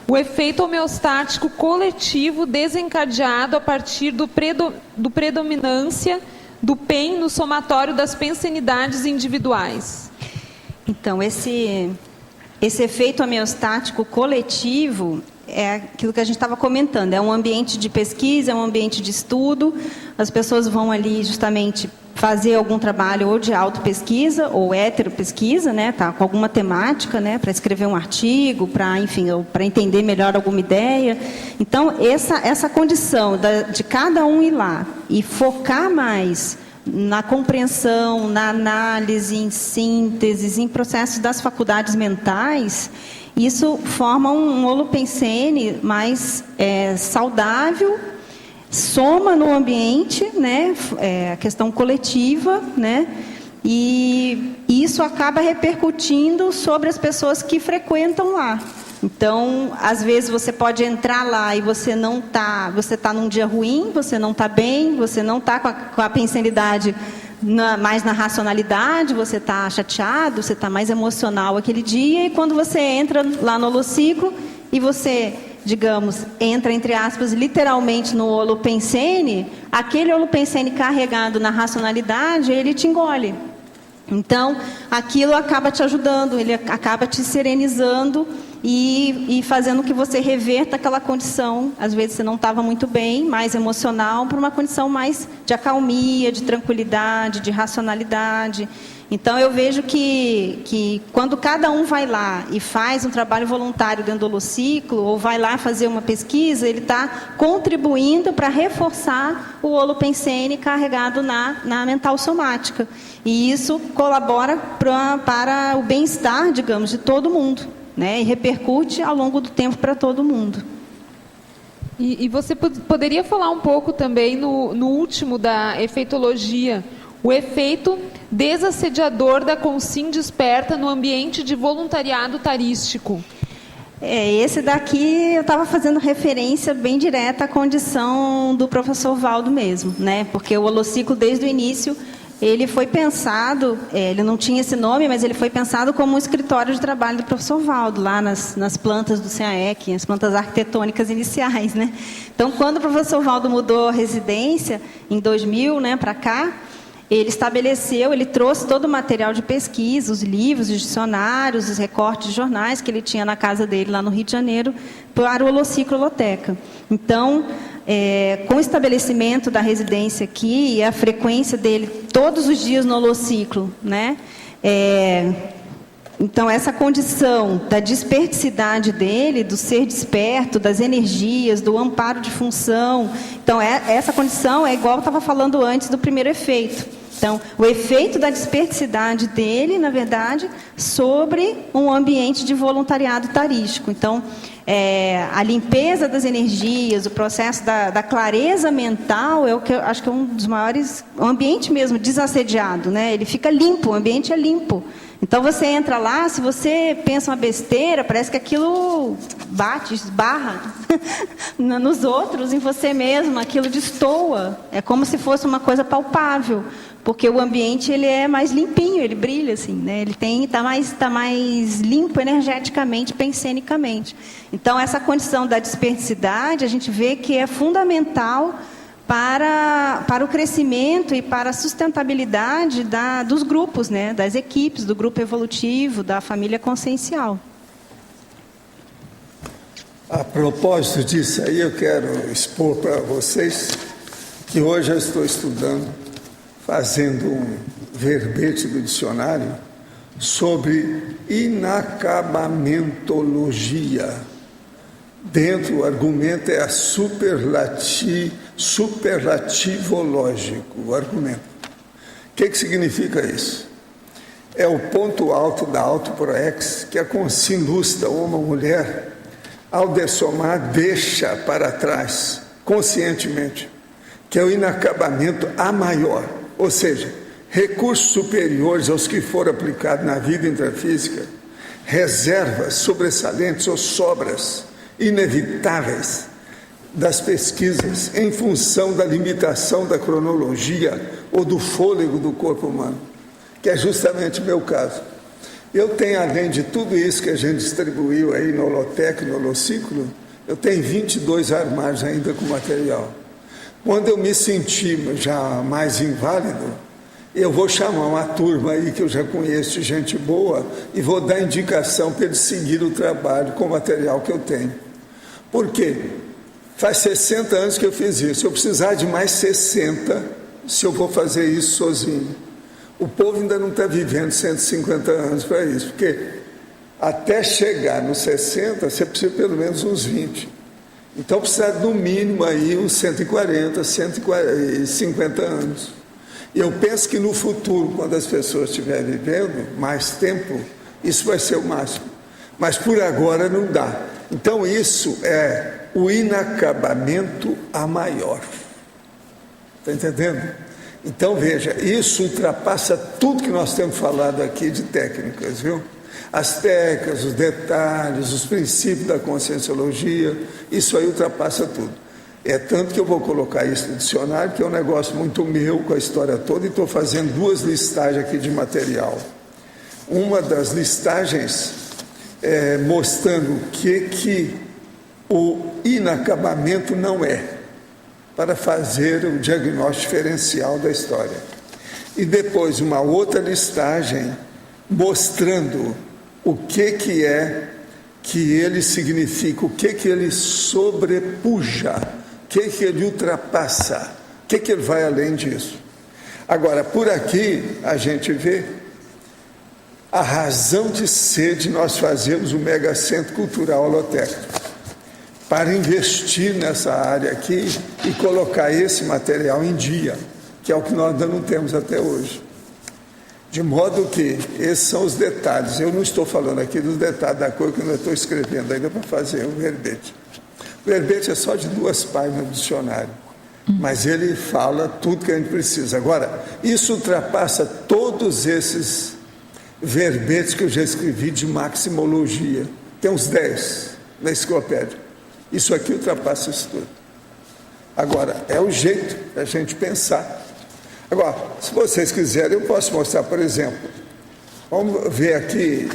o efeito homeostático coletivo desencadeado a partir do predominância do PEN no somatório das pensenidades individuais. Então, esse efeito homeostático coletivo é aquilo que a gente estava comentando, é um ambiente de pesquisa, é um ambiente de estudo, as pessoas vão ali justamente fazer algum trabalho ou de autopesquisa ou heteropesquisa, né, tá, com alguma temática, né, para escrever um artigo, para, enfim, para entender melhor alguma ideia. Então, essa condição de cada um ir lá e focar mais na compreensão, na análise, em sínteses, em processos das faculdades mentais, isso forma um holopensene mais saudável, soma no ambiente, né, a questão coletiva, né, e isso acaba repercutindo sobre as pessoas que frequentam lá. Então, às vezes você pode entrar lá e você está num dia ruim, você não está bem, você não está com a pensenidade mais na racionalidade, você está chateado, você está mais emocional aquele dia, e quando você entra lá no holociclo e você, digamos, entra, entre aspas, literalmente no holopensene, aquele holopensene carregado na racionalidade, ele te engole. Então, aquilo acaba te ajudando, ele acaba te serenizando e fazendo que você reverta aquela condição. Às vezes você não estava muito bem, mais emocional, para uma condição mais de acalmia, de tranquilidade, de racionalidade. Então, eu vejo que quando cada um vai lá e faz um trabalho voluntário dentro do holociclo, ou vai lá fazer uma pesquisa, ele está contribuindo para reforçar o holopensene carregado na mental somática. E isso colabora para o bem-estar, digamos, de todo mundo, né? E repercute ao longo do tempo para todo mundo. E você poderia falar um pouco também no último da efeitologia, o efeito desassediador da consim desperta no ambiente de voluntariado tarístico. Esse daqui eu estava fazendo referência bem direta à condição do professor Valdo mesmo, né? Porque o holociclo, desde o início, ele foi pensado, ele não tinha esse nome, mas ele foi pensado como um escritório de trabalho do professor Valdo, lá nas plantas do CAEC, as plantas arquitetônicas iniciais, né? Então, quando o professor Valdo mudou a residência, em 2000, né, para cá, ele trouxe todo o material de pesquisa, os livros, os dicionários, os recortes de jornais que ele tinha na casa dele, lá no Rio de Janeiro, para o holociclo Holoteca. Então, com o estabelecimento da residência aqui e a frequência dele todos os dias no holociclo, né? Então, essa condição da desperticidade dele, do ser desperto, das energias, do amparo de função. Então, essa condição é igual eu estava falando antes do primeiro efeito. Então, o efeito da desperticidade dele, na verdade, sobre um ambiente de voluntariado tarístico. Então, a limpeza das energias, o processo da clareza mental é o que eu acho que é um dos maiores, o ambiente mesmo desassediado, né? Ele fica limpo, o ambiente é limpo. Então você entra lá, se você pensa uma besteira, parece que aquilo bate, esbarra nos outros, em você mesmo, aquilo destoa. É como se fosse uma coisa palpável, porque o ambiente ele é mais limpinho, ele brilha assim, né? Ele tá mais limpo energeticamente, pensenicamente. Então essa condição da desperticidade, a gente vê que é fundamental para o crescimento e para a sustentabilidade dos grupos, né? Das equipes, do grupo evolutivo, da família consciencial. A propósito disso aí, eu quero expor para vocês que hoje eu estou estudando, fazendo um verbete do dicionário sobre inacabamentologia. Dentro, o argumento é superlativológico, o argumento. O que significa isso? É o ponto alto da autoproex que a consciência lúcida, ou uma mulher, ao dessomar, deixa para trás, conscientemente, que é o inacabamento a maior, ou seja, recursos superiores aos que foram aplicados na vida intrafísica, reservas sobressalentes ou sobras inevitáveis das pesquisas em função da limitação da cronologia ou do fôlego do corpo humano, que é justamente o meu caso. Eu tenho, além de tudo isso que a gente distribuiu aí no Holotec, no Holociclo, eu tenho 22 armários ainda com material. Quando eu me sentir já mais inválido, eu vou chamar uma turma aí que eu já conheço de gente boa e vou dar indicação para eles seguirem o trabalho com o material que eu tenho. Por quê? Faz 60 anos que eu fiz isso. Eu precisar de mais 60 se eu vou fazer isso sozinho. O povo ainda não está vivendo 150 anos para isso, porque até chegar nos 60, você precisa pelo menos uns 20. Então precisa no mínimo aí uns 140, 150 anos. E eu penso que no futuro, quando as pessoas estiverem vivendo mais tempo, isso vai ser o máximo. Mas por agora não dá. Então isso é o inacabamento a maior. Está entendendo? Então veja, isso ultrapassa tudo que nós temos falado aqui de técnicas, viu? As técnicas, os detalhes, os princípios da conscienciologia, isso aí ultrapassa tudo. É tanto que eu vou colocar isso no dicionário, que é um negócio muito meu com a história toda, e estou fazendo 2 listagens aqui de material. Uma das listagens mostrando o que o inacabamento não é, para fazer o diagnóstico diferencial da história. E depois uma outra listagem mostrando o que é que ele significa, o que ele sobrepuja, o que ele ultrapassa, o que ele vai além disso. Agora, por aqui a gente vê a razão de ser de nós fazermos o Megacentro Cultural Holotec, para investir nessa área aqui e colocar esse material em dia, que é o que nós ainda não temos até hoje. De modo que esses são os detalhes. Eu não estou falando aqui dos detalhes da coisa que eu ainda estou escrevendo ainda para fazer o verbete. O verbete é só de 2 páginas do dicionário, mas ele fala tudo que a gente precisa. Agora, isso ultrapassa todos esses verbetes que eu já escrevi de maximologia. Tem uns 10 na enciclopédia. Isso aqui ultrapassa isso tudo. Agora, é o jeito da gente pensar. Agora, se vocês quiserem, eu posso mostrar, por exemplo, vamos ver aqui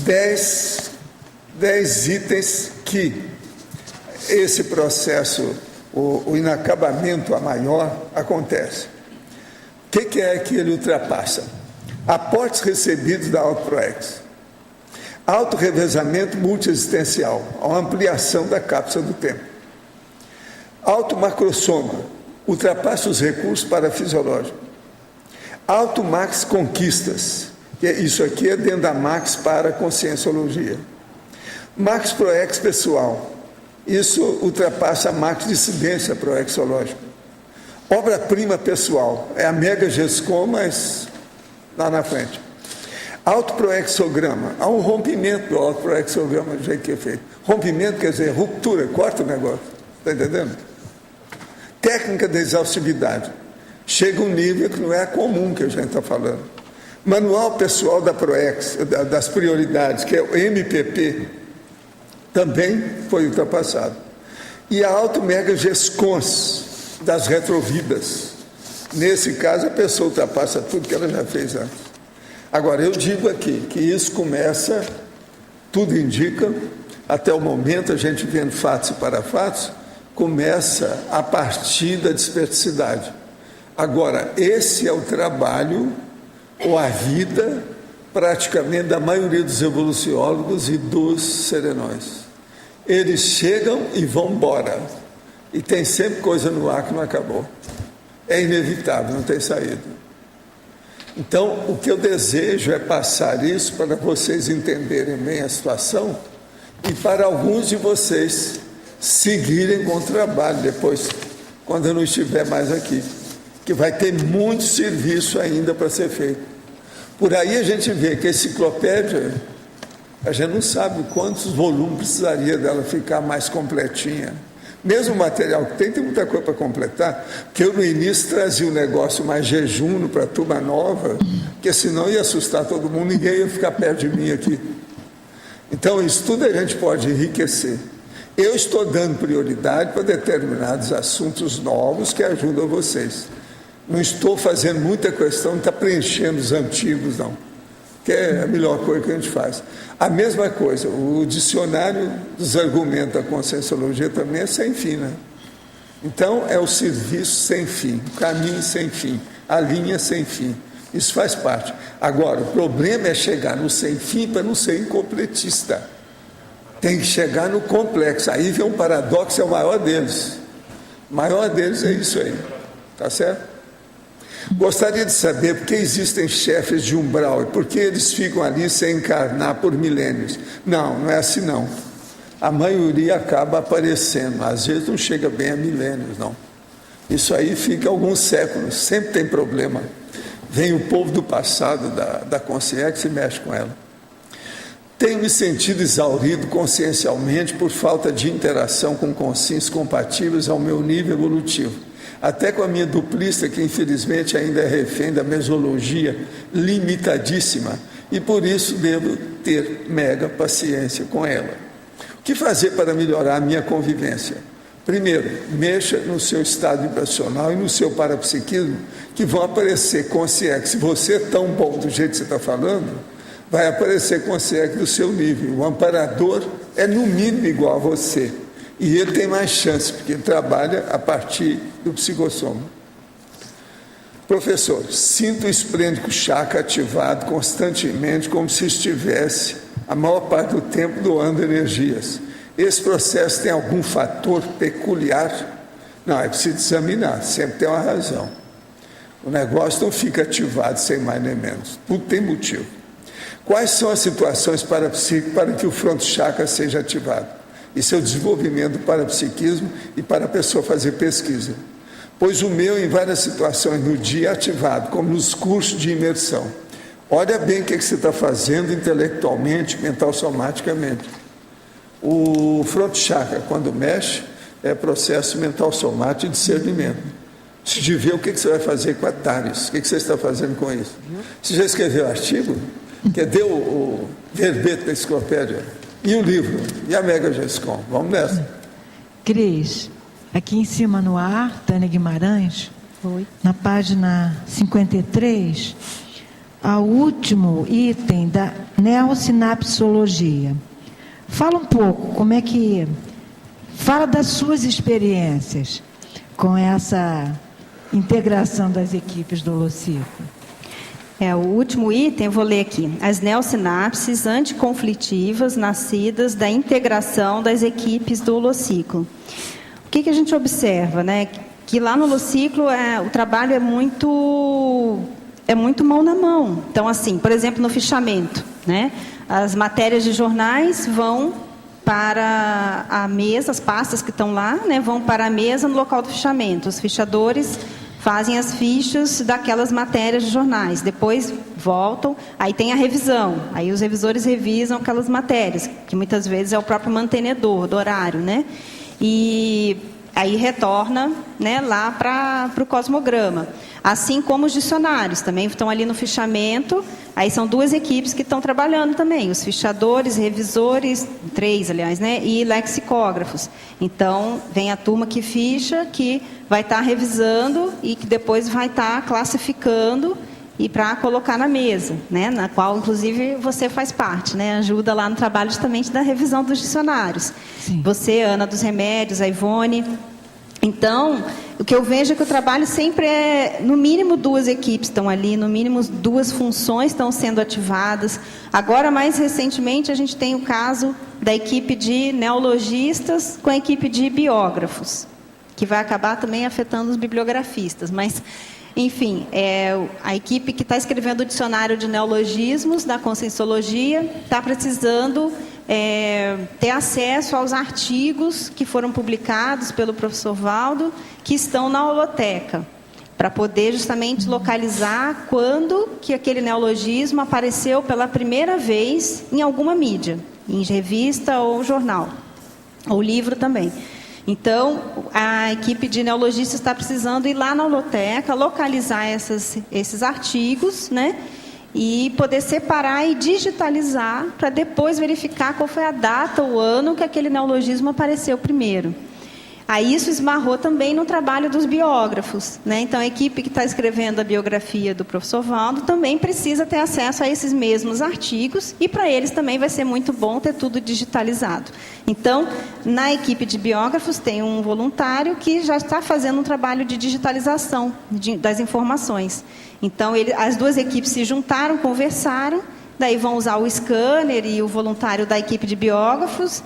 10 itens que esse processo, o inacabamento a maior, acontece. O que é que ele ultrapassa? Aportes recebidos da AutoProex, autorrevezamento multiexistencial, a ampliação da cápsula do tempo. Automacrosoma, ultrapassa os recursos parafisiológicos. Automax conquistas, que isso aqui é dentro da Max para a conscienciologia. Max Proex pessoal, isso ultrapassa a Max dissidência proexológica. Obra-prima pessoal, é a Mega GESCOM, mas lá na frente. Autoproexograma, há um rompimento do autoproexograma do jeito que é feito. Rompimento quer dizer ruptura, corta o negócio, está entendendo? Técnica da exaustividade, chega um nível que não é comum que a gente está falando. Manual pessoal da Proex, das prioridades, que é o MPP, também foi ultrapassado. E a Auto-Mega GESCONS, das retrovidas. Nesse caso, a pessoa ultrapassa tudo que ela já fez antes. Agora, eu digo aqui que isso começa, tudo indica, até o momento, a gente vendo fatos e parafatos, começa a partir da desperticidade. Agora, esse é o trabalho, ou a vida, praticamente, da maioria dos evoluciólogos e dos serenóis. Eles chegam e vão embora. E tem sempre coisa no ar que não acabou. É inevitável, não tem saída. Então, o que eu desejo é passar isso para vocês entenderem bem a situação e para alguns de vocês seguirem com o trabalho depois, quando eu não estiver mais aqui, que vai ter muito serviço ainda para ser feito. Por aí a gente vê que a enciclopédia, a gente não sabe quantos volumes precisaria dela ficar mais completinha. Mesmo o material que tem muita coisa para completar, porque eu no início trazia um negócio mais jejum para a turma nova, porque senão ia assustar todo mundo, ninguém ia ficar perto de mim aqui. Então, isso tudo a gente pode enriquecer. Eu estou dando prioridade para determinados assuntos novos que ajudam vocês. Não estou fazendo muita questão de estar preenchendo os antigos, não. Que é a melhor coisa que a gente faz. A mesma coisa, o dicionário dos argumentos da Conscienciologia também é sem fim, né? Então, é o serviço sem fim, o caminho sem fim, a linha sem fim. Isso faz parte. Agora, o problema é chegar no sem fim para não ser incompletista. Tem que chegar no complexo. Aí vem um paradoxo, é o maior deles. O maior deles é isso aí. Tá certo? Gostaria de saber por que existem chefes de umbral e por que eles ficam ali sem encarnar por milênios. Não, não é assim não. A maioria acaba aparecendo, às vezes não chega bem a milênios, não. Isso aí fica alguns séculos, sempre tem problema. Vem o povo do passado, da consciência, que se mexe com ela. Tenho me sentido exaurido consciencialmente por falta de interação com consciências compatíveis ao meu nível evolutivo. Até com a minha duplista, que infelizmente ainda é refém da mesologia limitadíssima, e por isso devo ter mega paciência com ela. O que fazer para melhorar a minha convivência? Primeiro, mexa no seu estado vibracional e no seu parapsiquismo, que vão aparecer consciências. Se você é tão bom do jeito que você está falando, vai aparecer consciências do seu nível. O amparador é no mínimo igual a você. E ele tem mais chance, porque ele trabalha a partir do psicossoma. Professor, sinto o esplêndido chakra ativado constantemente, como se estivesse, a maior parte do tempo, doando energias. Esse processo tem algum fator peculiar? Não, é preciso examinar, sempre tem uma razão. O negócio não fica ativado sem mais nem menos, tudo tem motivo. Quais são as situações parapsíquicas para que o fronto chakra seja ativado? Isso é o desenvolvimento do parapsiquismo e para a pessoa fazer pesquisa. Pois o meu, em várias situações no dia, é ativado, como nos cursos de imersão. Olha bem o que você está fazendo intelectualmente, mental, somaticamente. O fronto chakra, quando mexe, é processo mental, somático e discernimento. De ver o que você vai fazer com a TARES, o que você está fazendo com isso. Você já escreveu artigo? Quer deu o verbete da enciclopédia? E o livro? E a Mega GESCOM? Vamos nessa. Cris, aqui em cima no ar, Tânia Guimarães, Oi. na página 53, ao último item da neossinapsologia. Fala um pouco, como é que... Fala das suas experiências com essa integração das equipes do Holociclo. O último item, eu vou ler aqui. As neossinapses anticonflitivas nascidas da integração das equipes do Holociclo. O que a gente observa, né? Que lá no Holociclo o trabalho é muito mão na mão. Então, assim, por exemplo, no fichamento, né? As matérias de jornais vão para a mesa, as pastas que estão lá, né, vão para a mesa no local do fichamento. Os fichadores fazem as fichas daquelas matérias de jornais, depois voltam, aí tem a revisão, aí os revisores revisam aquelas matérias, que muitas vezes é o próprio mantenedor do horário, né? E aí retorna, né, lá para o cosmograma. Assim como os dicionários também estão ali no fichamento, aí são 2 equipes que estão trabalhando também, os fichadores, revisores, 3, aliás, né, e lexicógrafos. Então, vem a turma que ficha, que vai estar revisando e que depois vai estar classificando e para colocar na mesa, né, na qual, inclusive, você faz parte, né, ajuda lá no trabalho justamente da revisão dos dicionários. Sim. Você, Ana dos Remédios, a Ivone. Então, o que eu vejo é que o trabalho sempre é, no mínimo 2 equipes estão ali, no mínimo 2 funções estão sendo ativadas. Agora, mais recentemente, a gente tem o caso da equipe de neologistas com a equipe de biógrafos, que vai acabar também afetando os bibliografistas, mas... Enfim, a equipe que está escrevendo o dicionário de neologismos da Conscienciologia está precisando ter acesso aos artigos que foram publicados pelo professor Valdo, que estão na holoteca, para poder justamente localizar quando que aquele neologismo apareceu pela primeira vez em alguma mídia, em revista ou jornal, ou livro também. Então, a equipe de neologistas está precisando ir lá na holoteca, localizar esses artigos, né? E poder separar e digitalizar para depois verificar qual foi a data, o ano que aquele neologismo apareceu primeiro. Aí isso esmarrou também no trabalho dos biógrafos, né? Então, a equipe que está escrevendo a biografia do professor Valdo também precisa ter acesso a esses mesmos artigos e para eles também vai ser muito bom ter tudo digitalizado. Então, na equipe de biógrafos tem um voluntário que já está fazendo um trabalho de digitalização das informações. Então, as 2 equipes se juntaram, conversaram, daí vão usar o scanner e o voluntário da equipe de biógrafos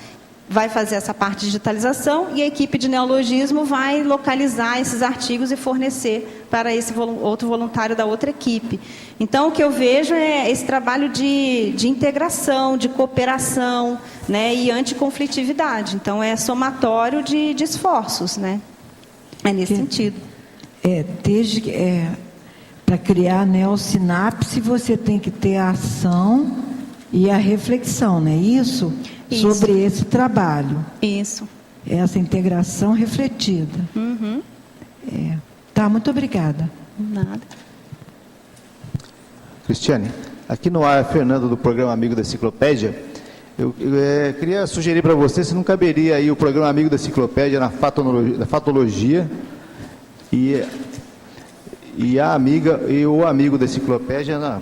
vai fazer essa parte de digitalização e a equipe de neologismo vai localizar esses artigos e fornecer para esse outro voluntário da outra equipe. Então, o que eu vejo é esse trabalho de integração, de cooperação, né, e anticonflitividade. Então, é somatório de esforços, né? É nesse sentido. Para criar a neossinapse, você tem que ter a ação e a reflexão, não é isso? Sobre esse trabalho. Isso. Essa integração refletida. Uhum. Tá, muito obrigada. Nada. Cristiane, aqui no ar, Fernando, do programa Amigo da Enciclopédia, eu queria sugerir para você se não caberia aí o programa Amigo da Enciclopédia na fatologia e a amiga e o amigo da enciclopédia na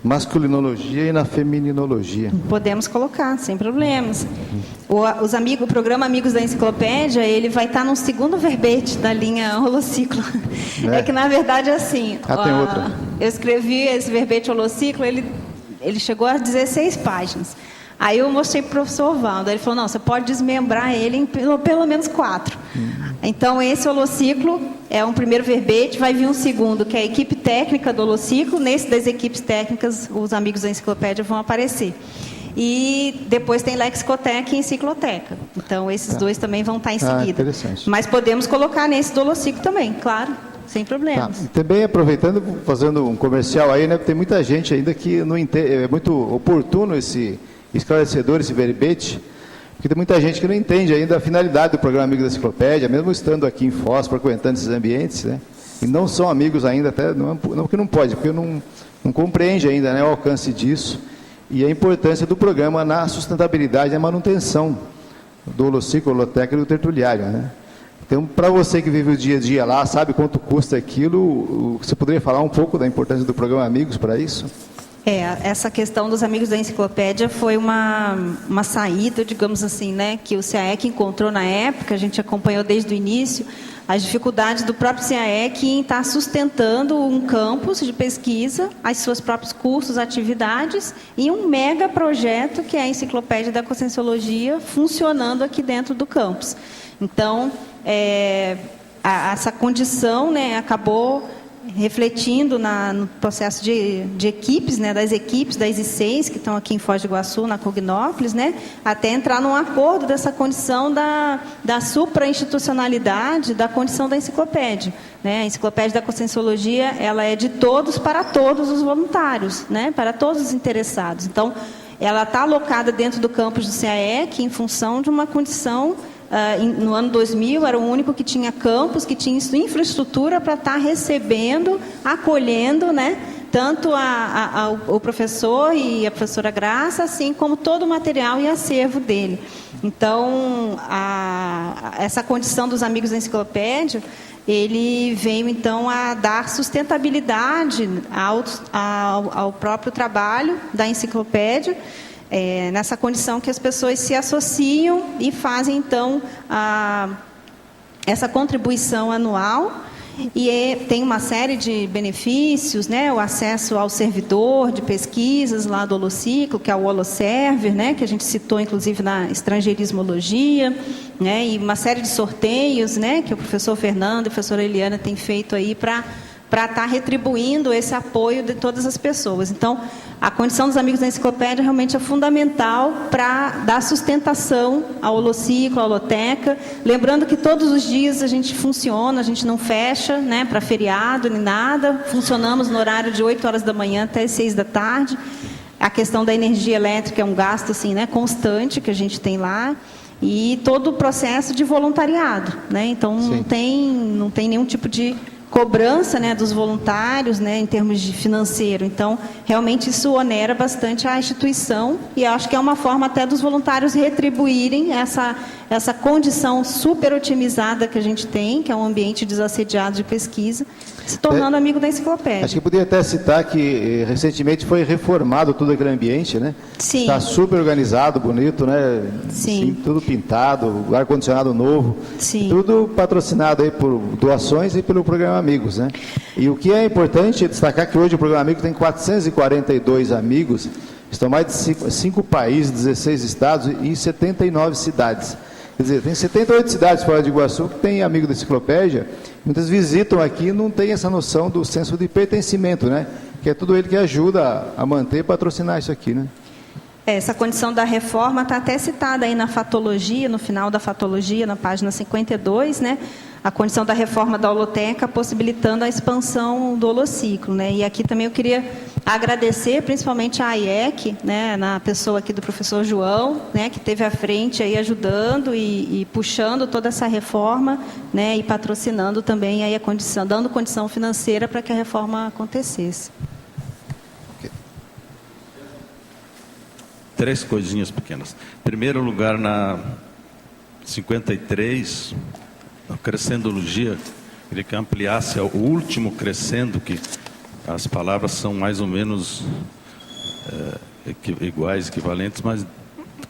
masculinologia e na feminologia. Podemos colocar, sem problemas. O programa Amigos da Enciclopédia, ele vai estar no 2º verbete da linha Holociclo. É que, na verdade, é assim... tem outra. Eu escrevi esse verbete Holociclo, ele chegou a 16 páginas. Aí eu mostrei para o professor Valdo, ele falou, não, você pode desmembrar ele em pelo menos 4. Então, esse holociclo é um primeiro verbete, vai vir um segundo, que é a equipe técnica do holociclo. Nesse das equipes técnicas, os amigos da enciclopédia vão aparecer. E depois tem lexicoteca e encicloteca. Então, esses 2 também vão estar em seguida. Interessante. Mas podemos colocar nesse do holociclo também, claro, sem problemas. E também aproveitando, fazendo um comercial aí, né? Tem muita gente ainda que não entende, é muito oportuno esse esclarecedor, esse verbete, porque tem muita gente que não entende ainda a finalidade do programa Amigo da Enciclopédia, mesmo estando aqui em Foz, frequentando esses ambientes, né? E não são amigos ainda, até não porque não pode, porque não compreende ainda, né, o alcance disso e a importância do programa na sustentabilidade e na manutenção do holociclo, holoteca e do tertuliário, né? Então, para você que vive o dia a dia lá, sabe quanto custa aquilo, você poderia falar um pouco da importância do programa Amigos para isso? Essa questão dos amigos da enciclopédia foi uma saída, digamos assim, né, que o CAEC encontrou na época, a gente acompanhou desde o início, as dificuldades do próprio CAEC em estar sustentando um campus de pesquisa, os seus próprios cursos, atividades, e um mega projeto que é a Enciclopédia da Conscienciologia funcionando aqui dentro do campus. Então, essa condição, né, acabou refletindo no processo de equipes, né, das equipes das I6 que estão aqui em Foz do Iguaçu, na Cognópolis, né, até entrar num acordo dessa condição da supra-institucionalidade da condição da enciclopédia. Né? A enciclopédia da Conscienciologia, ela é de todos para todos os voluntários, né, para todos os interessados. Então, ela está alocada dentro do campus do CAEC em função de uma condição. No ano 2000, era o único que tinha campus, que tinha infraestrutura para estar recebendo, acolhendo, né, tanto o professor e a professora Graça, assim como todo o material e acervo dele. Então, essa condição dos amigos da enciclopédia, ele veio, então, a dar sustentabilidade ao próprio trabalho da enciclopédia, nessa condição que as pessoas se associam e fazem, então, essa contribuição anual. E tem uma série de benefícios, né? O acesso ao servidor de pesquisas lá do Holociclo, que é o Holoserver, né? Que a gente citou, inclusive, na estrangeirismologia, né? E uma série de sorteios, né? Que o professor Fernando e a professora Eliana têm feito aí para estar retribuindo esse apoio de todas as pessoas. Então, a condição dos amigos da enciclopédia realmente é fundamental para dar sustentação ao Holociclo, à Holoteca. Lembrando que todos os dias a gente funciona, a gente não fecha, né, para feriado nem nada. Funcionamos no horário de 8 horas da manhã até 6 da tarde. A questão da energia elétrica é um gasto assim, né, constante que a gente tem lá. E todo o processo de voluntariado. Né? Então, não tem nenhum tipo de cobrança, né, dos voluntários, né, em termos de financeiro. Então, realmente isso onera bastante a instituição e acho que é uma forma até dos voluntários retribuírem essa condição super otimizada que a gente tem, que é um ambiente desassediado de pesquisa, se tornando amigo da enciclopédia. Acho que poderia até citar que recentemente foi reformado todo aquele ambiente, né? Sim. Está super organizado, bonito, né? Sim. Tudo pintado, ar-condicionado novo. Sim. Tudo patrocinado aí por doações e pelo Programa Amigos, né? E o que é importante é destacar que hoje o Programa Amigos tem 442 amigos, estão mais de 5 países, 16 estados e 79 cidades. Quer dizer, tem 78 cidades fora de Iguaçu que tem amigo da enciclopédia, muitas visitam aqui e não tem essa noção do senso de pertencimento, né? Que é tudo ele que ajuda a manter e patrocinar isso aqui, né? Essa condição da reforma está até citada aí na fatologia, no final da fatologia, na página 52, né? A condição da reforma da holoteca possibilitando a expansão do holociclo, né? E aqui também eu queria agradecer principalmente a AIEC, né, na pessoa aqui do professor João, né, que esteve à frente aí ajudando e puxando toda essa reforma, né, e patrocinando também aí a condição, dando condição financeira para que a reforma acontecesse. 3 coisinhas pequenas. Em primeiro lugar, na 53, a crescendologia, queria que ampliasse o último crescendo, que as palavras são mais ou menos iguais, equivalentes, mas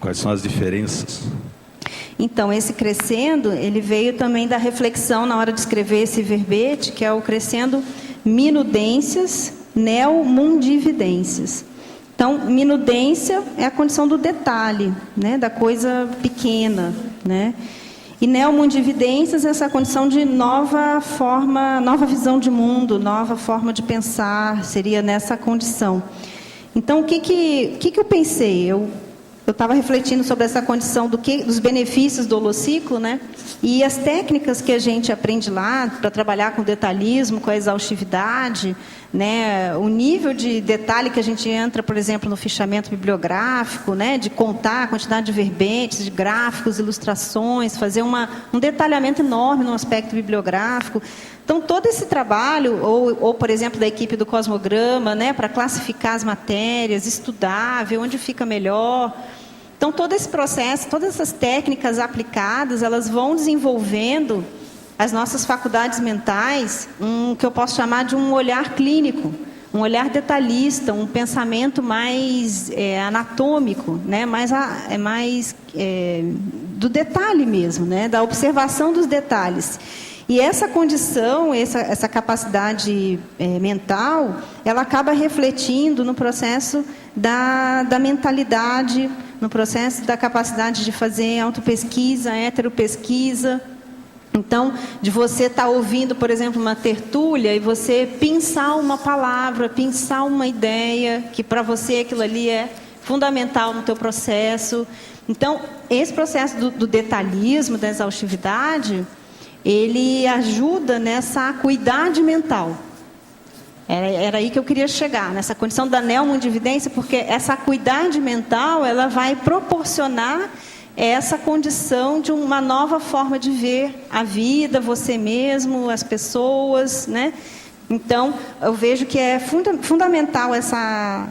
quais são as diferenças? Então, esse crescendo, ele veio também da reflexão na hora de escrever esse verbete, que é o crescendo minudências, neomundividências. Então, minudência é a condição do detalhe, né, da coisa pequena, né? E neomundividências é essa condição de nova forma, nova visão de mundo, nova forma de pensar, seria nessa condição. Então, o que eu pensei? Eu estava refletindo sobre essa condição dos benefícios do holociclo, né? E as técnicas que a gente aprende lá para trabalhar com detalhismo, com a exaustividade, né? O nível de detalhe que a gente entra, por exemplo, no fichamento bibliográfico, né? De contar a quantidade de verbetes, de gráficos, ilustrações, fazer um detalhamento enorme no aspecto bibliográfico. Então, todo esse trabalho, ou por exemplo, da equipe do Cosmograma, né, para classificar as matérias, estudar, ver onde fica melhor. Então, todo esse processo, todas essas técnicas aplicadas, elas vão desenvolvendo as nossas faculdades mentais, que eu posso chamar de um olhar clínico, um olhar detalhista, um pensamento mais anatômico, né, mais do detalhe mesmo, né, da observação dos detalhes. E essa condição, essa capacidade mental, ela acaba refletindo no processo da mentalidade, no processo da capacidade de fazer autopesquisa, heteropesquisa, Então, de você estar ouvindo, por exemplo, uma tertúlia e você pensar uma palavra, pensar uma ideia, que para você aquilo ali é fundamental no teu processo. Então, esse processo do detalhismo, da exaustividade, ele ajuda nessa acuidade mental. Era aí que eu queria chegar, nessa condição da neomundividência, porque essa acuidade mental, ela vai proporcionar essa condição de uma nova forma de ver a vida, você mesmo, as pessoas, né? Então, eu vejo que é fundamental essa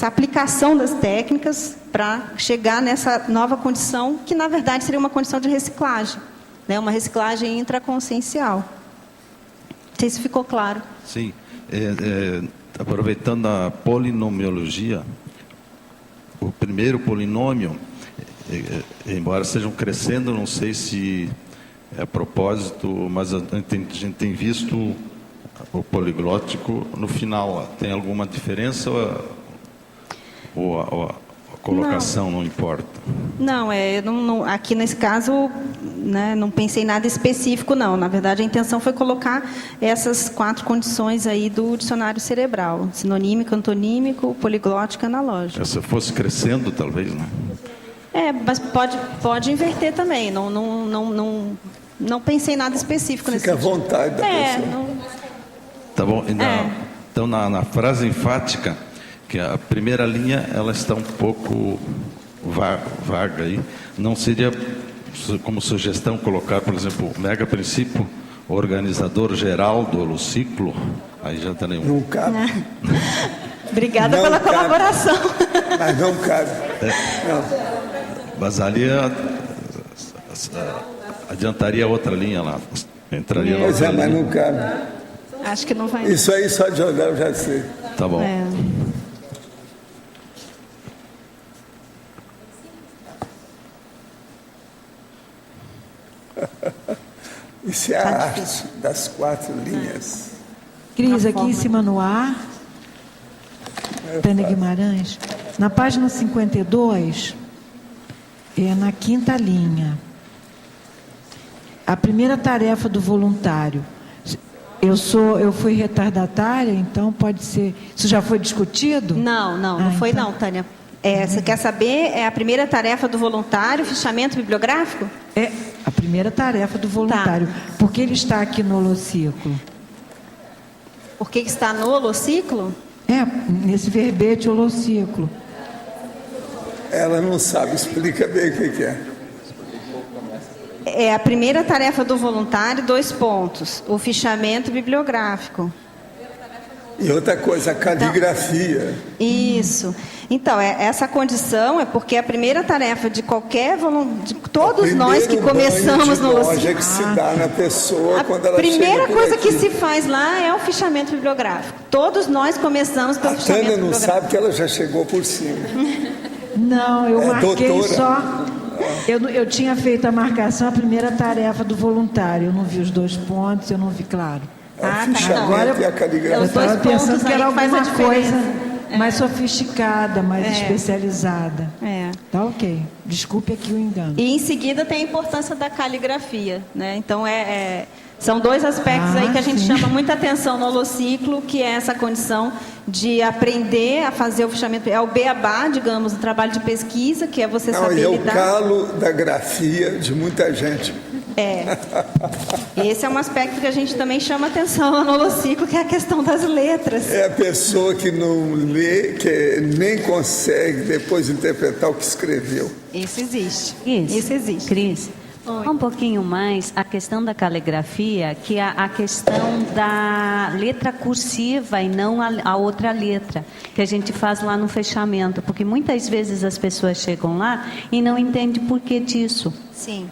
aplicação das técnicas para chegar nessa nova condição, que na verdade seria uma condição de reciclagem, né? Uma reciclagem intraconsciencial. Não sei se ficou claro. Sim. Aproveitando a polinomiologia, o primeiro polinômio, embora estejam crescendo, não sei se é a propósito, mas a gente tem visto o poliglótico no final. Tem alguma diferença ou a colocação não importa? Não, aqui nesse caso, né, não pensei em nada específico, não. Na verdade, a intenção foi colocar essas 4 condições aí do dicionário cerebral: sinonímico, antonímico, poliglótico e analógico. Se fosse crescendo, talvez, né? Mas pode inverter também. Não pensei em nada específico nesse sentido. Fica à vontade da pessoa. Tá bom. Então, na frase enfática, que a primeira linha ela está um pouco vaga aí. Não seria como sugestão colocar, por exemplo, o mega princípio organizador geral do holociclo? Aí já está nenhum. Não cabe. Obrigada pela colaboração. Mas não cabe. Não. Mas ali adiantaria outra linha lá. Entraria na outra linha. Mas não cabe. Acho que não vai. Isso aí só de olhar eu já sei. Tá bom. Isso é a arte das 4 linhas. Cris, aqui em cima no ar, Tânia Guimarães, na página 52, na 5ª linha, a primeira tarefa do voluntário. Eu fui retardatária, então pode ser. Isso já foi discutido? Não foi então. Não, Tânia. Você quer saber a primeira tarefa do voluntário, fichamento bibliográfico? É a primeira tarefa do voluntário. Tá. Por que ele está aqui no holociclo? Por que está no holociclo? Nesse verbete holociclo. Ela não sabe, explica bem o que é. É a primeira tarefa do voluntário, 2 pontos. O fichamento bibliográfico. E outra coisa, a caligrafia. Isso. Então, essa condição é porque a primeira tarefa de qualquer de todos nós que começamos no holociclo. É que se dá na pessoa quando ela chega. A primeira coisa que se faz lá é o fichamento bibliográfico. Todos nós começamos pelo fichamento bibliográfico. A Tânia não sabe que ela já chegou por cima. Não, eu marquei doutora. Só. Eu tinha feito a marcação, a primeira tarefa do voluntário. Eu não vi os 2 pontos, eu não vi claro. Agora e a caligrafia. Eu estava pensando que era alguma coisa mais sofisticada, mais especializada. Tá ok. Desculpe aqui o engano. E em seguida tem a importância da caligrafia, né? Então são 2 aspectos aí que a gente chama muita atenção no holociclo, que é essa condição de aprender a fazer o fichamento. É o beabá, digamos, do trabalho de pesquisa, que é você saber lidar. É o calo da grafia de muita gente. Esse é um aspecto que a gente também chama atenção no holociclo, que é a questão das letras. É a pessoa que não lê, que nem consegue depois interpretar o que escreveu. Isso existe. Isso existe. Cris, um pouquinho mais a questão da caligrafia, que é a questão da letra cursiva e não a outra letra, que a gente faz lá no fechamento, porque muitas vezes as pessoas chegam lá e não entendem por que disso. Sim.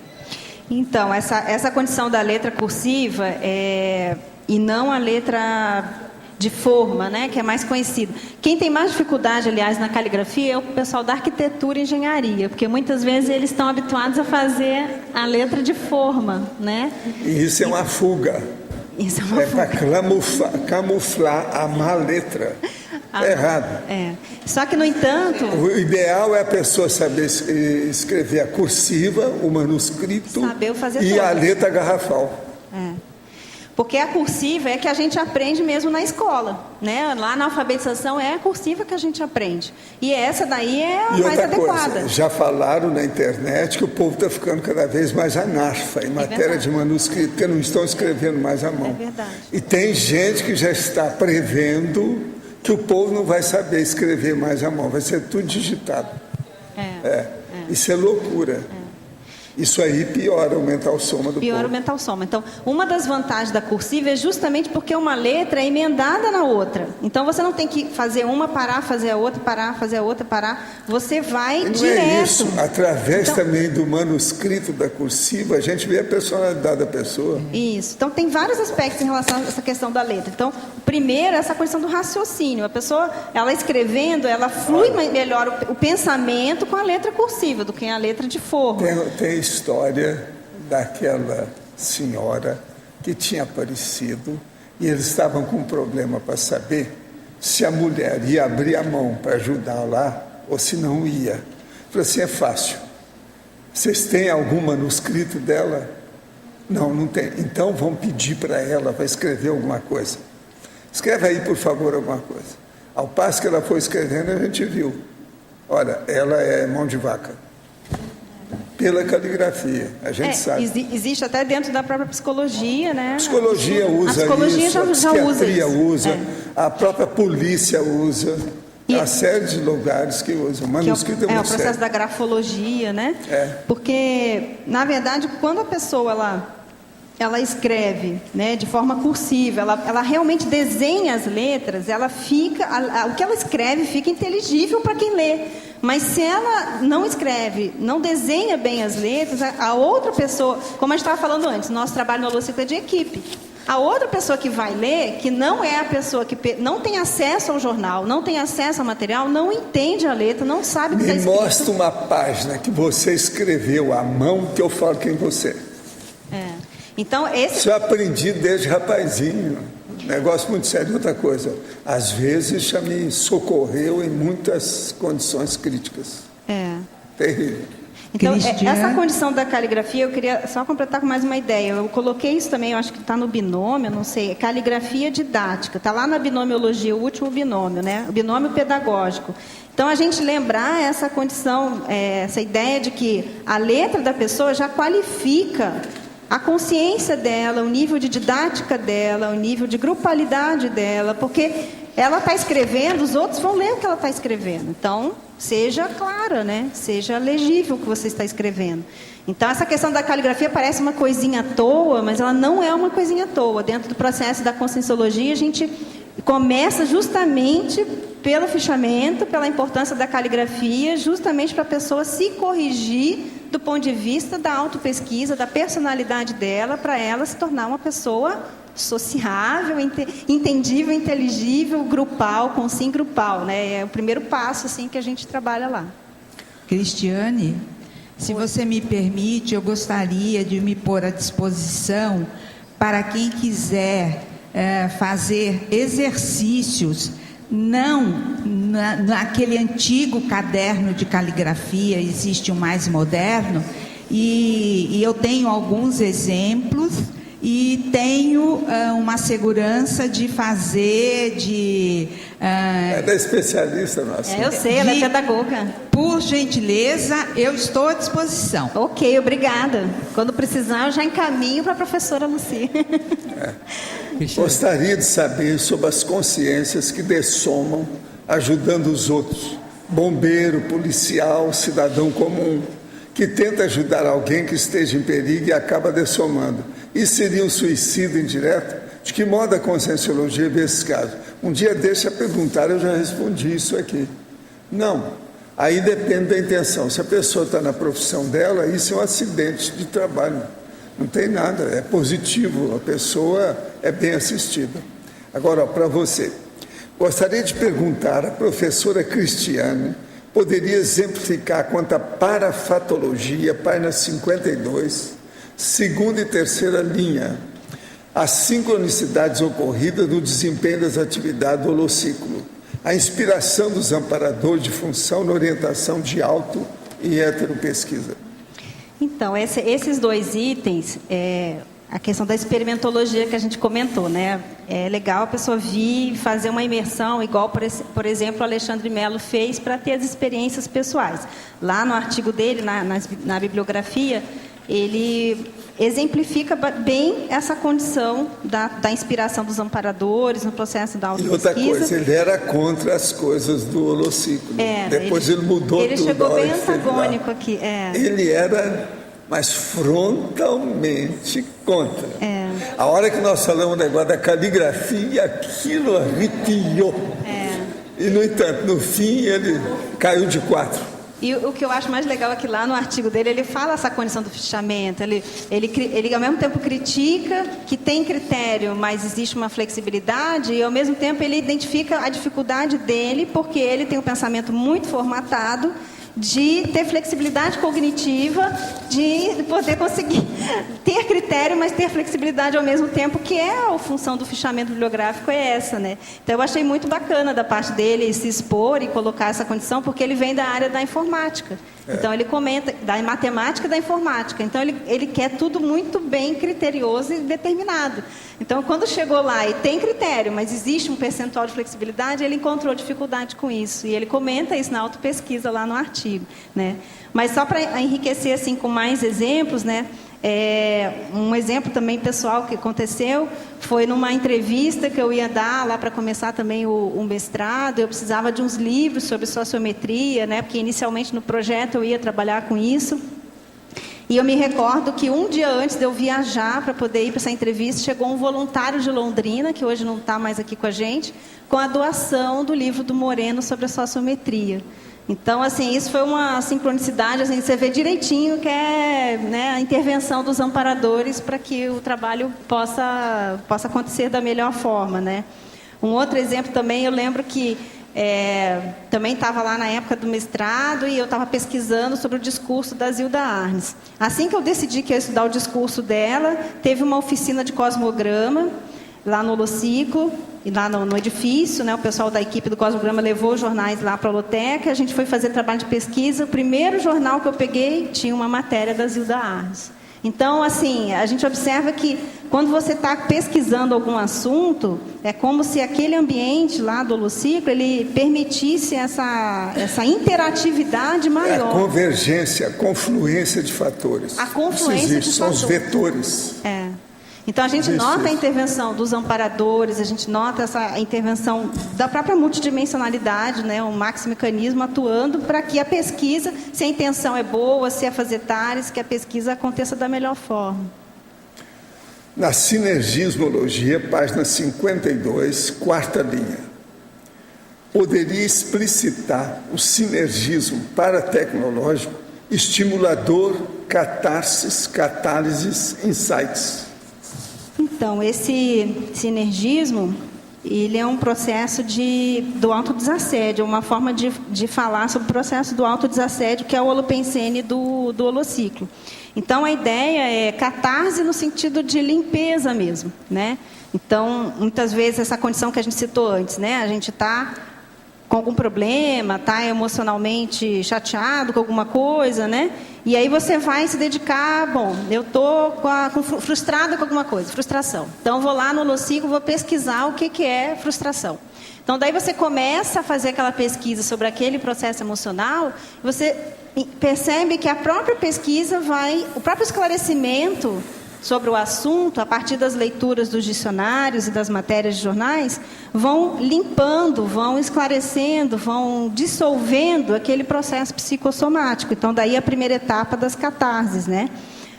Então, essa condição da letra cursiva e não a letra de forma, né, que é mais conhecida. Quem tem mais dificuldade, aliás, na caligrafia é o pessoal da arquitetura e engenharia, porque muitas vezes eles estão habituados a fazer a letra de forma, né? E isso é uma fuga. Isso é uma fuga. Para camuflar a má letra. errado. Só que, no entanto... O ideal é a pessoa saber escrever a cursiva, o manuscrito e a letra garrafal. Porque a cursiva é que a gente aprende mesmo na escola, né? Lá na alfabetização é a cursiva que a gente aprende. E essa daí é a mais adequada. Coisa, já falaram na internet que o povo está ficando cada vez mais analfa em matéria de manuscrito, porque não estão escrevendo mais à mão. É verdade. E tem gente que já está prevendo que o povo não vai saber escrever mais à mão, vai ser tudo digitado. Isso é loucura. Isso aí piora o mental soma do povo. Piora o mental soma. Então, uma das vantagens da cursiva é justamente porque uma letra é emendada na outra. Então, você não tem que fazer uma, parar, fazer a outra, parar, fazer a outra, parar. Você vai não direto. É isso. Através também do manuscrito da cursiva, a gente vê a personalidade da pessoa. Isso. Então, tem vários aspectos em relação a essa questão da letra. Então, o primeiro é essa questão do raciocínio. A pessoa, ela escrevendo, ela flui melhor o pensamento com a letra cursiva do que a letra de forro. Tem história daquela senhora que tinha aparecido e eles estavam com um problema para saber se a mulher ia abrir a mão para ajudar lá ou se não ia. Falei assim, é fácil. Vocês têm algum manuscrito dela? Não, não tem. Então vão pedir para ela para escrever alguma coisa. Escreve aí, por favor, alguma coisa. Ao passo que ela foi escrevendo, a gente viu. Olha, ela é mão de vaca. Pela caligrafia, a gente sabe. Existe até dentro da própria psicologia, né? Psicologia usa isso, a psiquiatria usa, a própria polícia usa, a série de lugares que usam. O manuscrito é muito o processo da grafologia, né? Porque, na verdade, quando a pessoa ela escreve, né, de forma cursiva, ela realmente desenha as letras, ela fica, o que ela escreve fica inteligível para quem lê. Mas se ela não escreve, não desenha bem as letras, a outra pessoa, como a gente estava falando antes, nosso trabalho no Holociclo é de equipe. A outra pessoa que vai ler, que não é a pessoa que não tem acesso ao jornal, não tem acesso ao material, não entende a letra, não sabe o que está escrito. Me mostra uma página que você escreveu à mão que eu falo quem você é. Então, Isso eu aprendi desde rapazinho. Negócio muito sério. Outra coisa, às vezes já me socorreu em muitas condições críticas. Terrível. Então, essa condição da caligrafia, eu queria só completar com mais uma ideia. Eu coloquei isso também, eu acho que está no binômio, não sei, caligrafia didática. Está lá na binomiologia, o último binômio, né? O binômio pedagógico. Então, a gente lembrar essa condição, essa ideia de que a letra da pessoa já qualifica a consciência dela, o nível de didática dela, o nível de grupalidade dela, porque ela está escrevendo, os outros vão ler o que ela está escrevendo. Então, seja clara, né? Seja legível o que você está escrevendo. Então, essa questão da caligrafia parece uma coisinha à toa, mas ela não é uma coisinha à toa. Dentro do processo da conscienciologia, a gente começa justamente pelo fichamento, pela importância da caligrafia, justamente para a pessoa se corrigir do ponto de vista da autopesquisa, da personalidade dela, para ela se tornar uma pessoa sociável, entendível, inteligível, grupal, consim grupal, né? É o primeiro passo assim que a gente trabalha lá. Cristiane, se você me permite, eu gostaria de me pôr à disposição para quem quiser fazer exercícios, não naquele antigo caderno de caligrafia, existe um mais moderno, e eu tenho alguns exemplos e tenho uma segurança de fazer, É da especialista nossa. Eu sei, ela é pedagoga. Por gentileza, eu estou à disposição. Ok, obrigada. Quando precisar, eu já encaminho para a professora Luci. Gostaria de saber sobre as consciências que dessomam ajudando os outros. Bombeiro, policial, cidadão comum, que tenta ajudar alguém que esteja em perigo e acaba dessomando. Isso seria um suicídio indireto? De que modo a conscienciologia vê esse caso? Um dia deixa perguntar, eu já respondi isso aqui. Não. Aí depende da intenção. Se a pessoa está na profissão dela, isso é um acidente de trabalho. Não tem nada, é positivo, a pessoa é bem assistida. Agora, para você, gostaria de perguntar, a professora Cristiane poderia exemplificar quanto à parafatologia, página 52, segunda e terceira linha, as sincronicidades ocorridas no desempenho das atividades do holociclo. a inspiração dos amparadores de função na orientação de auto e heteropesquisa. Então, esses 2 itens, a questão da experimentologia que a gente comentou, né? É legal a pessoa vir fazer uma imersão, igual, por exemplo, o Alexandre Mello fez para ter as experiências pessoais. Lá no artigo dele, na bibliografia, ele exemplifica bem essa condição da inspiração dos amparadores no processo da autopesquisa. E outra coisa, ele era contra as coisas do holociclo. Depois ele mudou tudo. Ele chegou bem antagônico aqui. Ele era... mas frontalmente contra. A hora que nós falamos do negócio da caligrafia, aquilo arrepiou. E, no entanto, no fim, ele caiu de 4. E o que eu acho mais legal é que lá no artigo dele, ele fala essa condição do fichamento. Ele ao mesmo tempo critica que tem critério, mas existe uma flexibilidade, e ao mesmo tempo ele identifica a dificuldade dele, porque ele tem um pensamento muito formatado, de ter flexibilidade cognitiva, de poder conseguir ter critério, mas ter flexibilidade ao mesmo tempo, que é a função do fichamento bibliográfico, é essa, né? Então, eu achei muito bacana da parte dele se expor e colocar essa condição, porque ele vem da área da informática. Então, ele comenta da matemática e da informática. Então, ele quer tudo muito bem criterioso e determinado. Então, quando chegou lá e tem critério, mas existe um percentual de flexibilidade, ele encontrou dificuldade com isso. E ele comenta isso na autopesquisa lá no artigo, né? Mas só para enriquecer assim, com mais exemplos, né? Um exemplo também pessoal que aconteceu foi numa entrevista que eu ia dar lá para começar também o mestrado. Eu precisava de uns livros sobre sociometria, né? Porque inicialmente no projeto eu ia trabalhar com isso. E eu me recordo que um dia antes de eu viajar para poder ir para essa entrevista, chegou um voluntário de Londrina, que hoje não está mais aqui com a gente, com a doação do livro do Moreno sobre a sociometria. Então, assim, isso foi uma sincronicidade, assim, você vê direitinho que é, né, a intervenção dos amparadores para que o trabalho possa acontecer da melhor forma, né? Um outro exemplo também, eu lembro que também estava lá na época do mestrado e eu estava pesquisando sobre o discurso da Zilda Arnes. Assim que eu decidi que ia estudar o discurso dela, teve uma oficina de cosmograma lá no Holociclo, e lá no edifício, né, o pessoal da equipe do Cosmograma levou os jornais lá para a holoteca, a gente foi fazer trabalho de pesquisa. O primeiro jornal que eu peguei tinha uma matéria da Zilda Arnes. Então, assim, a gente observa que quando você está pesquisando algum assunto, é como se aquele ambiente lá do Holociclo, ele permitisse essa interatividade maior. A convergência, a confluência de fatores. A confluência de fatores. São os vetores. Então, a gente nota a intervenção dos amparadores, a gente nota essa intervenção da própria multidimensionalidade, né, o maxi-mecanismo atuando para que a pesquisa, se a intenção é boa, se é fazer tares, que a pesquisa aconteça da melhor forma. Na sinergismologia, página 52, 4ª linha. Poderia explicitar o sinergismo paratecnológico, estimulador, catarses, catálises, insights. Então, esse sinergismo, ele é um processo do autodesassédio, uma forma de falar sobre o processo do autodesassédio, que é o holopensene do holociclo. Então, a ideia é catarse no sentido de limpeza mesmo, né? Então, muitas vezes, essa condição que a gente citou antes, né? A gente está com algum problema, está emocionalmente chateado com alguma coisa, né? E aí você vai se dedicar, bom, eu estou frustrada com alguma coisa, frustração. Então, eu vou lá no Holociclo, vou pesquisar o que é frustração. Então, daí você começa a fazer aquela pesquisa sobre aquele processo emocional, você percebe que a própria pesquisa o próprio esclarecimento sobre o assunto, a partir das leituras dos dicionários e das matérias de jornais, vão limpando, vão esclarecendo, vão dissolvendo aquele processo psicossomático. Então, daí a primeira etapa das catarses, né?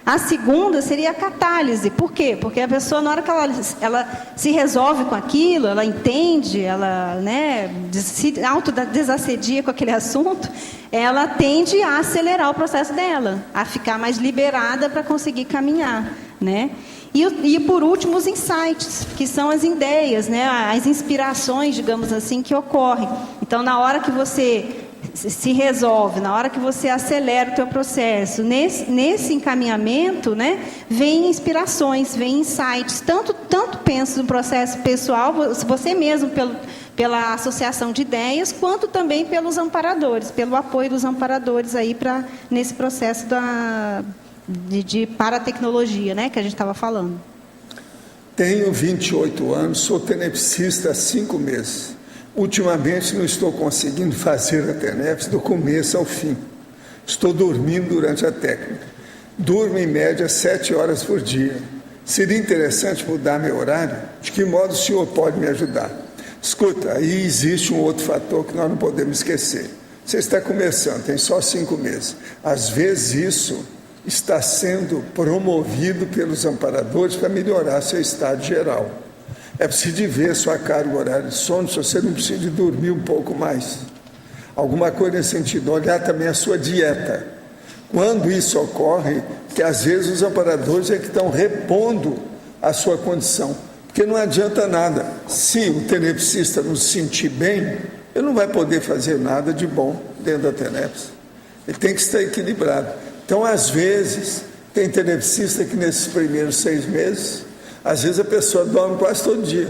A segunda seria a catálise. Por quê? Porque a pessoa, na hora que ela se resolve com aquilo, ela entende, ela, né, se autodesassedia com aquele assunto, ela tende a acelerar o processo dela, a ficar mais liberada para conseguir caminhar, né? E por último, os insights, que são as ideias, né, as inspirações, digamos assim, que ocorrem. Então, na hora que você se resolve, na hora que você acelera o teu processo, nesse encaminhamento, né, vem inspirações, vem insights, tanto pensa no processo pessoal, você mesmo, pela associação de ideias, quanto também pelos amparadores, pelo apoio dos amparadores aí nesse processo de paratecnologia, né, que a gente estava falando. Tenho 28 anos, sou tenepsista há 5 meses. Ultimamente não estou conseguindo fazer a TENEPS do começo ao fim. Estou dormindo durante a técnica. Durmo em média 7 horas por dia. Seria interessante mudar meu horário? De que modo o senhor pode me ajudar? Escuta, aí existe um outro fator que nós não podemos esquecer. Você está começando, tem só 5 meses. Às vezes isso está sendo promovido pelos amparadores para melhorar seu estado geral. É preciso ver sua carga horária de sono, se você não precisa de dormir um pouco mais. Alguma coisa nesse sentido. Olhar também a sua dieta. Quando isso ocorre, que às vezes os amparadores é que estão repondo a sua condição. Porque não adianta nada. Se o tenepsista não se sentir bem, ele não vai poder fazer nada de bom dentro da TENEPS. Ele tem que estar equilibrado. Então, às vezes, tem tenepsista que nesses primeiros 6 meses, às vezes a pessoa dorme quase todo dia,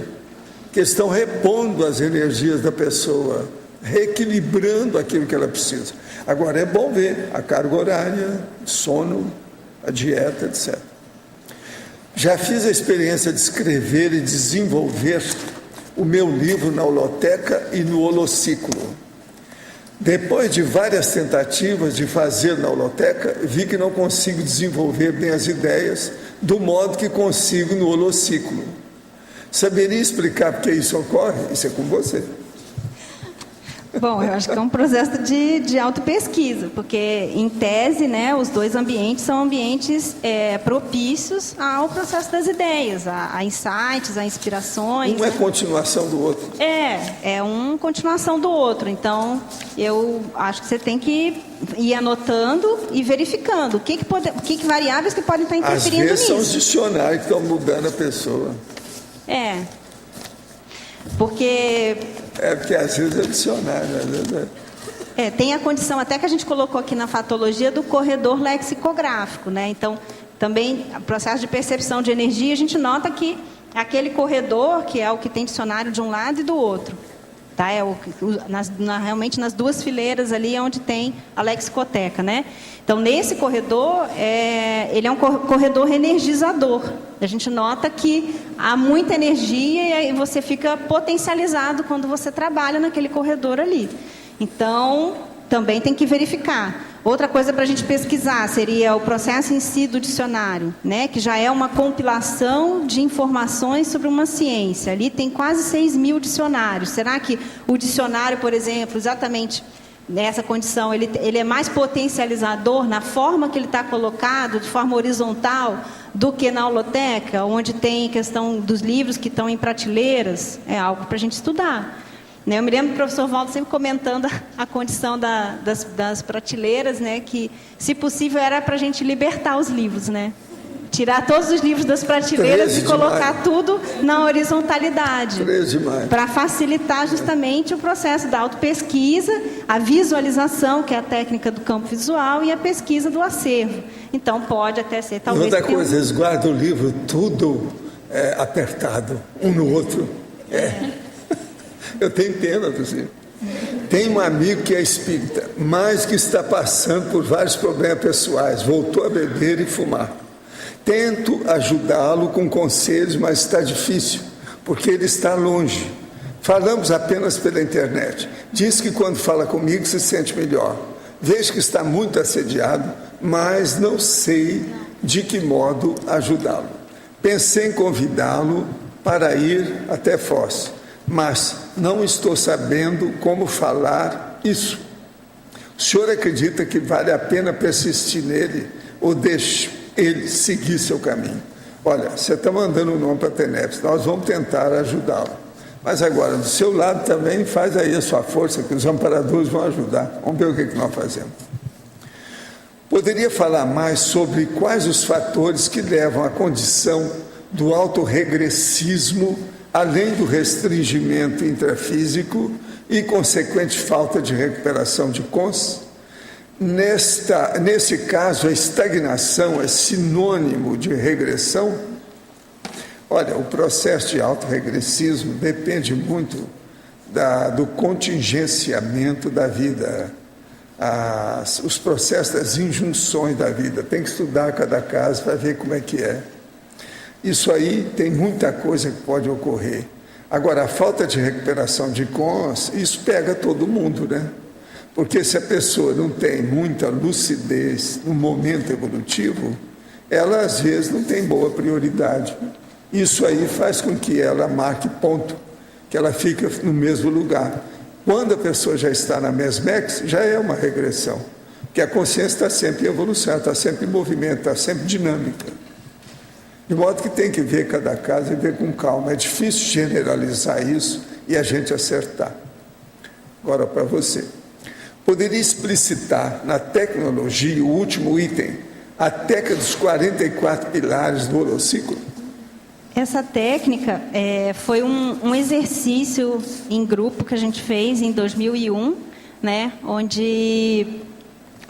que estão repondo as energias da pessoa, reequilibrando aquilo que ela precisa. Agora, é bom ver a carga horária, sono, a dieta, etc. Já fiz a experiência de escrever e desenvolver o meu livro na holoteca e no holociclo. Depois de várias tentativas de fazer na holoteca, vi que não consigo desenvolver bem as ideias do modo que consigo no holociclo. Saberia explicar por que isso ocorre? Isso é com você. Bom, eu acho que é um processo de autopesquisa, porque, em tese, né, os dois ambientes são ambientes propícios ao processo das ideias, a insights, a inspirações. Um é continuação do outro. É uma continuação do outro. Então, eu acho que você tem que ir anotando e verificando que variáveis que podem estar interferindo nisso. Às vezes são os dicionários que estão mudando a pessoa. Porque às vezes é dicionário, às vezes tem a condição até que a gente colocou aqui na fatologia do corredor lexicográfico, né? Então, também, o processo de percepção de energia, a gente nota que aquele corredor, que é o que tem dicionário de um lado e do outro, tá? Realmente nas 2 fileiras ali é onde tem a lexicoteca, né? Então, nesse corredor, ele é um corredor energizador. A gente nota que há muita energia e você fica potencializado quando você trabalha naquele corredor ali. Então, também tem que verificar. Outra coisa para a gente pesquisar seria o processo em si do dicionário, né? Que já é uma compilação de informações sobre uma ciência. Ali tem quase 6.000 dicionários. Será que o dicionário, por exemplo, exatamente nessa condição, ele é mais potencializador na forma que ele está colocado, de forma horizontal, do que na holoteca, onde tem questão dos livros que estão em prateleiras? É algo para a gente estudar. Eu me lembro do professor Valdo sempre comentando a condição das prateleiras, né, que, se possível, era para a gente libertar os livros, né? Tirar todos os livros das prateleiras e colocar tudo na horizontalidade. Para facilitar justamente o processo da autopesquisa, a visualização, que é a técnica do campo visual, e a pesquisa do acervo. Então, pode até ser, talvez... Outra coisa, eles guardam o livro tudo apertado, um no outro. Eu tenho pena do livro. Tem um amigo que é espírita, mas que está passando por vários problemas pessoais, voltou a beber e fumar. Tento ajudá-lo com conselhos, mas está difícil, porque ele está longe. Falamos apenas pela internet. Diz que quando fala comigo se sente melhor. Vejo que está muito assediado, mas não sei de que modo ajudá-lo. Pensei em convidá-lo para ir até Foz, mas não estou sabendo como falar isso. O senhor acredita que vale a pena persistir nele ou deixe ele seguir seu caminho? Olha, você está mandando um nome para a TENEPS, nós vamos tentar ajudá-lo. Mas agora, do seu lado também, faz aí a sua força, que os amparadores vão ajudar. Vamos ver o que nós fazemos. Poderia falar mais sobre quais os fatores que levam à condição do autorregressismo, além do restringimento intrafísico e consequente falta de recuperação de cons? Nesse caso, a estagnação é sinônimo de regressão? Olha, o processo de autorregressismo depende muito do contingenciamento da vida, os processos das injunções da vida. Tem que estudar cada caso para ver como é que é. Isso aí tem muita coisa que pode ocorrer. Agora, a falta de recuperação de cons, isso pega todo mundo, né? Porque se a pessoa não tem muita lucidez no momento evolutivo, ela às vezes não tem boa prioridade. Isso aí faz com que ela marque ponto, que ela fica no mesmo lugar. Quando a pessoa já está na mesmex, já é uma regressão, porque a consciência está sempre em evolução, está sempre em movimento, está sempre dinâmica. De modo que tem que ver cada caso e ver com calma. É difícil generalizar isso e a gente acertar. Agora, para você. Poderia explicitar na tecnologia, o último item, a técnica dos 44 pilares do holociclo? Essa técnica foi um exercício em grupo que a gente fez em 2001, né, onde,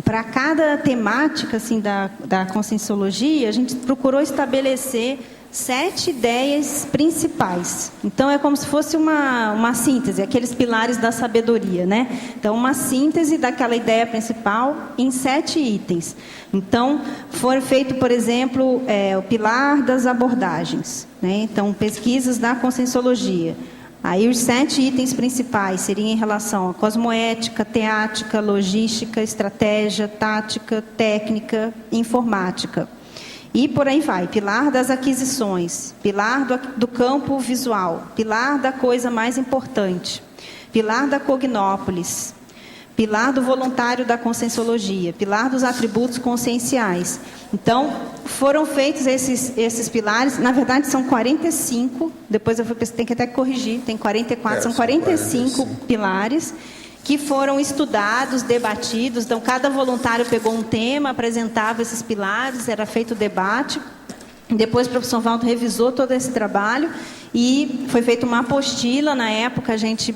para cada temática assim, da conscienciologia, a gente procurou estabelecer 7 ideias principais. Então, é como se fosse uma síntese, aqueles pilares da sabedoria, né? Então, uma síntese daquela ideia principal em 7 itens. Então, foi feito, por exemplo, o pilar das abordagens, né? Então, pesquisas da conscienciologia. Aí, os 7 itens principais seriam em relação à cosmoética, teática, logística, estratégia, tática, técnica, informática. E por aí vai, pilar das aquisições, pilar do campo visual, pilar da coisa mais importante, pilar da cognópolis, pilar do voluntário da conscienciologia, pilar dos atributos conscienciais. Então, foram feitos esses pilares, na verdade são 45, depois eu tenho que até corrigir, tem 44, são 45 pilares, que foram estudados, debatidos. Então, cada voluntário pegou um tema, apresentava esses pilares, era feito o debate. Depois, o professor Valdo revisou todo esse trabalho e foi feita uma apostila. Na época, a gente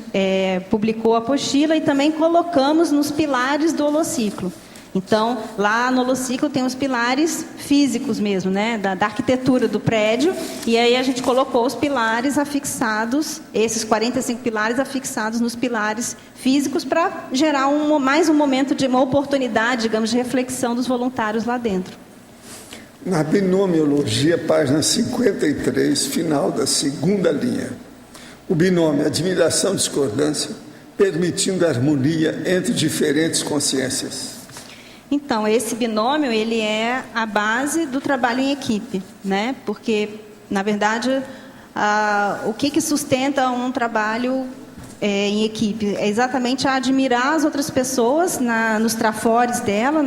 publicou a apostila e também colocamos nos pilares do holociclo. Então, lá no holociclo tem os pilares físicos mesmo, né, da arquitetura do prédio, e aí a gente colocou os pilares afixados, esses 45 pilares afixados nos pilares físicos, para gerar mais um momento de uma oportunidade, digamos, de reflexão dos voluntários lá dentro. Na binomiologia, página 53, final da segunda linha. O binômio admiração-discordância, permitindo a harmonia entre diferentes consciências. Então, esse binômio, ele é a base do trabalho em equipe, né? Porque, na verdade, o que sustenta um trabalho em equipe? É exatamente admirar as outras pessoas nos trafores dela,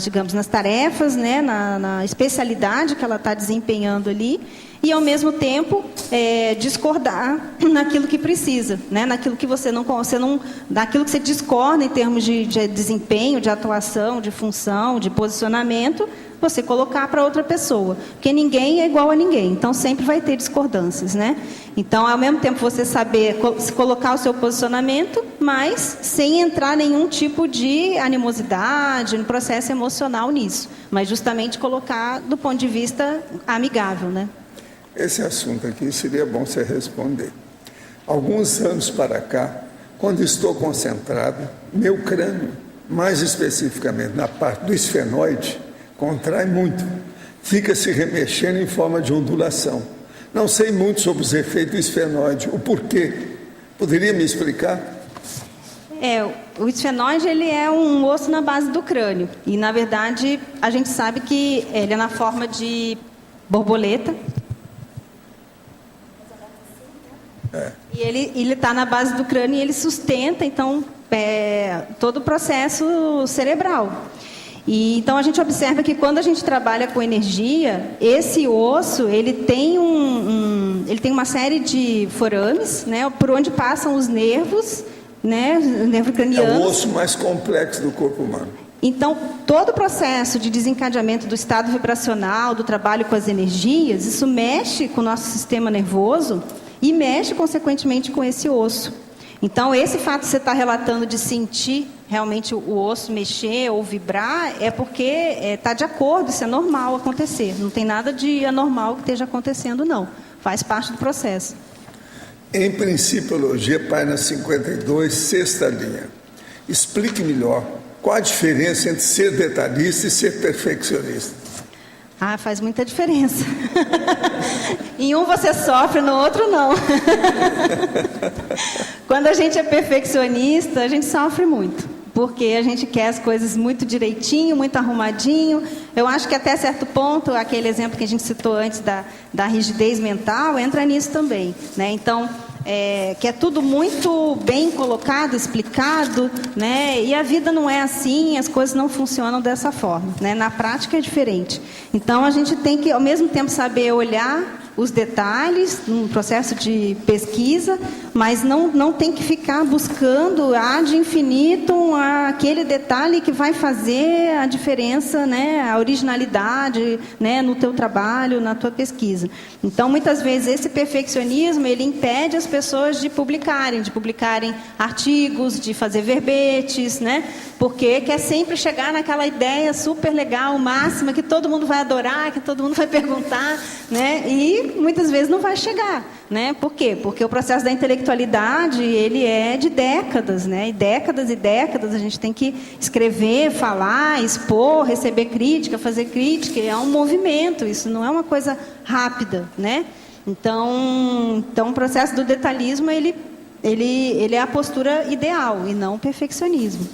digamos, nas tarefas, né? na especialidade que ela está desempenhando ali, e, ao mesmo tempo, discordar naquilo que precisa, né? Naquilo que naquilo que você discorda em termos de desempenho, de atuação, de função, de posicionamento, você colocar para outra pessoa. Porque ninguém é igual a ninguém, então sempre vai ter discordâncias, né? Então, ao mesmo tempo, você saber colocar o seu posicionamento, mas sem entrar nenhum tipo de animosidade, no processo emocional nisso, mas justamente colocar do ponto de vista amigável, né? Esse assunto aqui seria bom você responder. Alguns anos para cá, quando estou concentrado, meu crânio, mais especificamente na parte do esfenoide, contrai muito. Fica se remexendo em forma de ondulação. Não sei muito sobre os efeitos do esfenoide, o porquê. Poderia me explicar? O esfenoide, ele é um osso na base do crânio. E, na verdade, a gente sabe que ele é na forma de borboleta. E ele está na base do crânio e ele sustenta, então, todo o processo cerebral. E, então, a gente observa que quando a gente trabalha com energia, esse osso, ele tem ele tem uma série de forames, né, por onde passam os nervos, né, nervo craniano. É o osso mais complexo do corpo humano. Então, todo o processo de desencadeamento do estado vibracional, do trabalho com as energias, isso mexe com o nosso sistema nervoso e mexe, consequentemente, com esse osso. Então, esse fato que você está relatando de sentir realmente o osso mexer ou vibrar, é porque está de acordo, isso é normal acontecer. Não tem nada de anormal que esteja acontecendo, não. Faz parte do processo. Em Principiologia, página 52, sexta linha. Explique melhor qual a diferença entre ser detalhista e ser perfeccionista. Ah, faz muita diferença. Em um você sofre, no outro não. Quando a gente é perfeccionista, a gente sofre muito. Porque a gente quer as coisas muito direitinho, muito arrumadinho. Eu acho que até certo ponto, aquele exemplo que a gente citou antes da rigidez mental, entra nisso também, né? Então, que é tudo muito bem colocado, explicado, né? E a vida não é assim, as coisas não funcionam dessa forma, né? Na prática é diferente. Então, a gente tem que, ao mesmo tempo, saber olhar os detalhes num processo de pesquisa, mas não tem que ficar buscando ad infinitum aquele detalhe que vai fazer a diferença, né, a originalidade, né, no teu trabalho, na tua pesquisa. Então, muitas vezes, esse perfeccionismo, ele impede as pessoas de publicarem artigos, de fazer verbetes, né, porque quer sempre chegar naquela ideia super legal, máxima, que todo mundo vai adorar, que todo mundo vai perguntar, né, e muitas vezes não vai chegar, né? Por quê? Porque o processo da intelectualidade, ele é de décadas, né? E décadas a gente tem que escrever, falar, expor, receber crítica, fazer crítica, é um movimento, isso não é uma coisa rápida, né? Então o processo do detalhismo, ele é a postura ideal e não o perfeccionismo.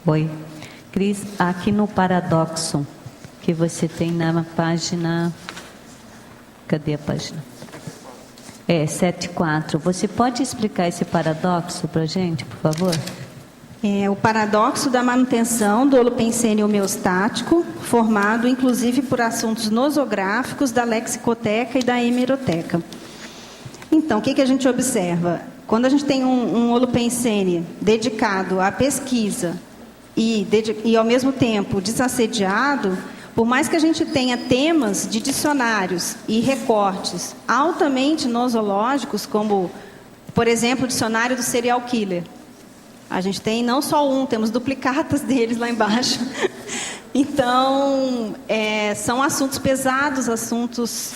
Oi. Cris, aqui no paradoxo que você tem na página... Cadê a página? 7.4. Você pode explicar esse paradoxo para a gente, por favor? É o paradoxo da manutenção do holopensene homeostático, formado inclusive por assuntos nosográficos da lexicoteca e da hemeroteca. Então, o que a gente observa? Quando a gente tem um holopensene dedicado à pesquisa e ao mesmo tempo desassediado, por mais que a gente tenha temas de dicionários e recortes altamente nosológicos, como, por exemplo, o dicionário do serial killer. A gente tem não só temos duplicatas deles lá embaixo. Então, são assuntos pesados, assuntos,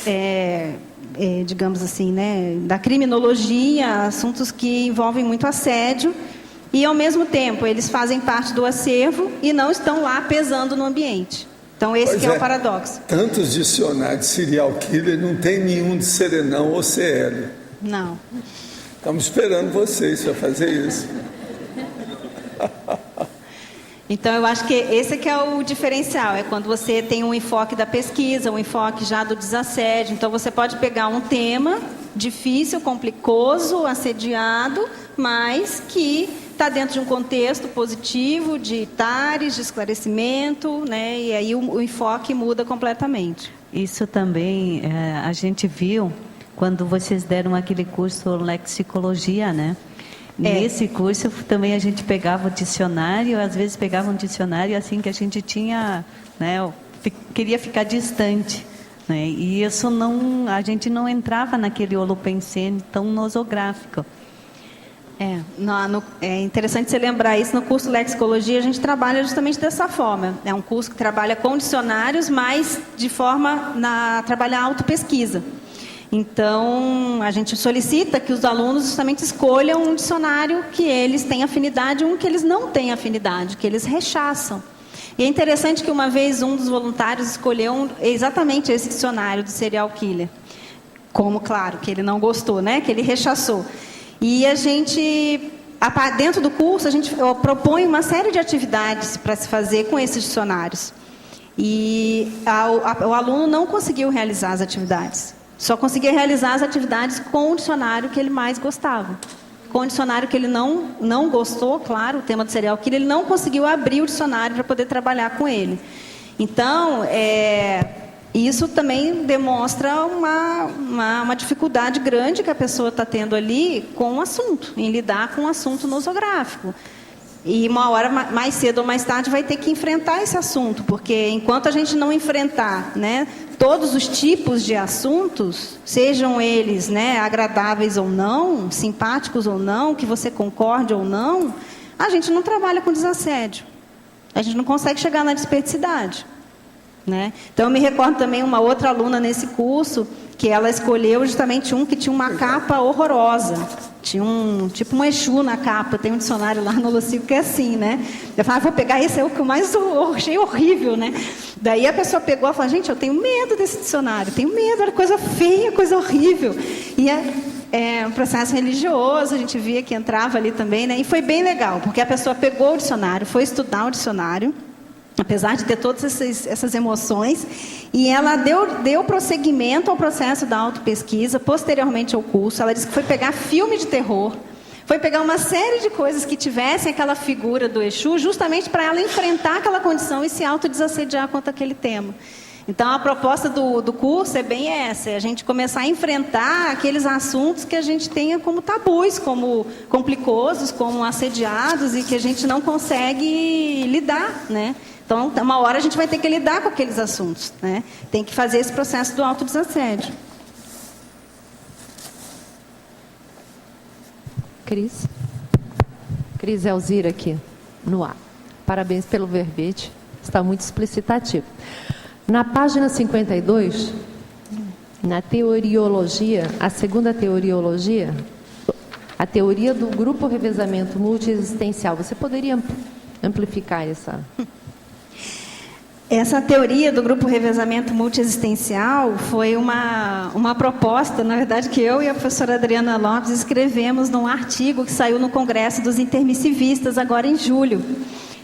digamos assim, né, da criminologia, assuntos que envolvem muito assédio. E, ao mesmo tempo, eles fazem parte do acervo e não estão lá pesando no ambiente. Então, esse que é o paradoxo. Tantos dicionários de serial killer, não tem nenhum de serenão ou CL. Não. Estamos esperando vocês para fazer isso. Então, eu acho que esse que é o diferencial. É quando você tem um enfoque da pesquisa, um enfoque já do desassédio. Então, você pode pegar um tema difícil, complicoso, assediado, mas que está dentro de um contexto positivo, de tares, de esclarecimento, né? E aí o enfoque muda completamente. Isso também a gente viu quando vocês deram aquele curso Lexicologia, né? Nesse curso também a gente pegava o dicionário, às vezes pegava um dicionário assim que a gente tinha, né, queria ficar distante, né? E isso a gente não entrava naquele holopensene tão nosográfico. É interessante você lembrar isso. No curso Lexicologia a gente trabalha justamente dessa forma. É um curso que trabalha com dicionários, mas de forma trabalhar autopesquisa. Então, a gente solicita que os alunos justamente escolham um dicionário que eles têm afinidade e um que eles não têm afinidade, que eles rechaçam. E é interessante que uma vez um dos voluntários escolheu exatamente esse dicionário do serial killer. Como, claro, que ele não gostou, né? Que ele rechaçou. E a gente, dentro do curso, a gente propõe uma série de atividades para se fazer com esses dicionários. E o aluno não conseguiu realizar as atividades. Só conseguia realizar as atividades com o dicionário que ele mais gostava. Com o dicionário que ele não gostou, claro, o tema do serial killer, ele não conseguiu abrir o dicionário para poder trabalhar com ele. Então, isso também demonstra uma dificuldade grande que a pessoa está tendo ali com o assunto, em lidar com o assunto nosográfico. E uma hora, mais cedo ou mais tarde, vai ter que enfrentar esse assunto, porque enquanto a gente não enfrentar, né, todos os tipos de assuntos, sejam eles, né, agradáveis ou não, simpáticos ou não, que você concorde ou não, a gente não trabalha com desassédio. A gente não consegue chegar na desperticidade, né? Então, eu me recordo também uma outra aluna nesse curso, que ela escolheu justamente um que tinha uma capa horrorosa. Tinha tipo um Exu na capa. Tem um dicionário lá no Lucico que é assim, né? Eu falava, vou pegar esse, é o que eu mais achei horrível, né? Daí a pessoa pegou e falou, gente, eu tenho medo desse dicionário, tenho medo, era coisa feia, coisa horrível. E é um processo religioso, a gente via que entrava ali também, né? E foi bem legal, porque a pessoa pegou o dicionário, foi estudar o dicionário, apesar de ter todas essas emoções, e ela deu prosseguimento ao processo da autopesquisa, posteriormente ao curso. Ela disse que foi pegar filme de terror, foi pegar uma série de coisas que tivessem aquela figura do Exu, justamente para ela enfrentar aquela condição e se autodesassediar quanto àquele tema. Então, a proposta do curso é bem essa, é a gente começar a enfrentar aqueles assuntos que a gente tenha como tabus, como complicosos, como assediados, e que a gente não consegue lidar, né? Então, uma hora a gente vai ter que lidar com aqueles assuntos, né? Tem que fazer esse processo do autodesassédio. Cris Elzira aqui, no ar. Parabéns pelo verbete, está muito explicitativo. Na página 52, na teoriologia, a segunda teoriologia, a teoria do grupo revezamento multiexistencial, você poderia amplificar essa... Essa teoria do grupo revezamento multiexistencial foi uma proposta, na verdade, que eu e a professora Adriana Lopes escrevemos num artigo que saiu no Congresso dos Intermissivistas agora em julho.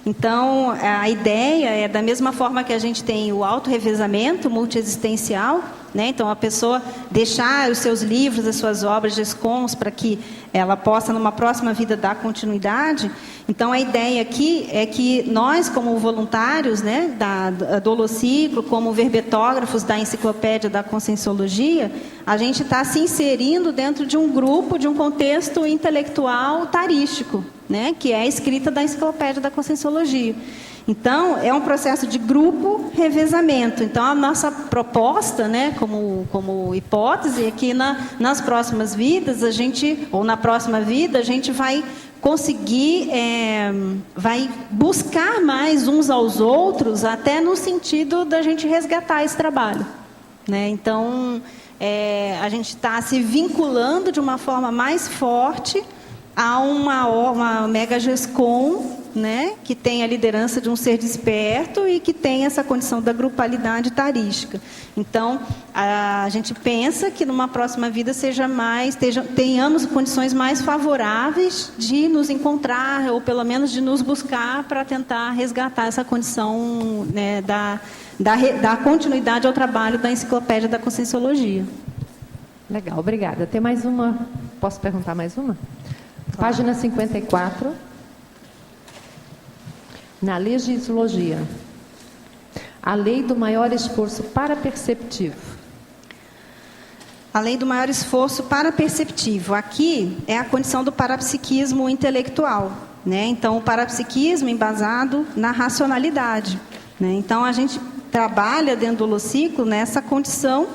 Então, a ideia é, da mesma forma que a gente tem o autorrevezamento multiexistencial, né? Então, a pessoa deixar os seus livros, as suas obras, GESCOMs, para que ela possa, numa próxima vida, dar continuidade. Então, a ideia aqui é que nós, como voluntários, né, do Holociclo, como verbetógrafos da Enciclopédia da Conscienciologia, a gente está se inserindo dentro de um grupo, de um contexto intelectual tarístico, né, que é a escrita da Enciclopédia da Conscienciologia. Então, é um processo de grupo revezamento. Então, a nossa proposta, né, como hipótese, é que nas próximas vidas, ou na próxima vida, a gente vai conseguir, vai buscar mais uns aos outros, até no sentido da gente resgatar esse trabalho, né? Então, a gente está se vinculando de uma forma mais forte a uma mega GESCOM, né, que tem a liderança de um ser desperto e que tem essa condição da grupalidade tarística. Então, a gente pensa que numa próxima vida tenhamos condições mais favoráveis de nos encontrar, ou pelo menos de nos buscar para tentar resgatar essa condição, né, da continuidade ao trabalho da Enciclopédia da Conscienciologia. Legal, obrigada. Tem mais uma? Posso perguntar mais uma? Página 54. Na legislação, a lei do maior esforço paraperceptivo. A lei do maior esforço paraperceptivo. Aqui é a condição do parapsiquismo intelectual, né? Então, o parapsiquismo embasado na racionalidade, né? Então, a gente trabalha dentro do Holociclo nessa condição,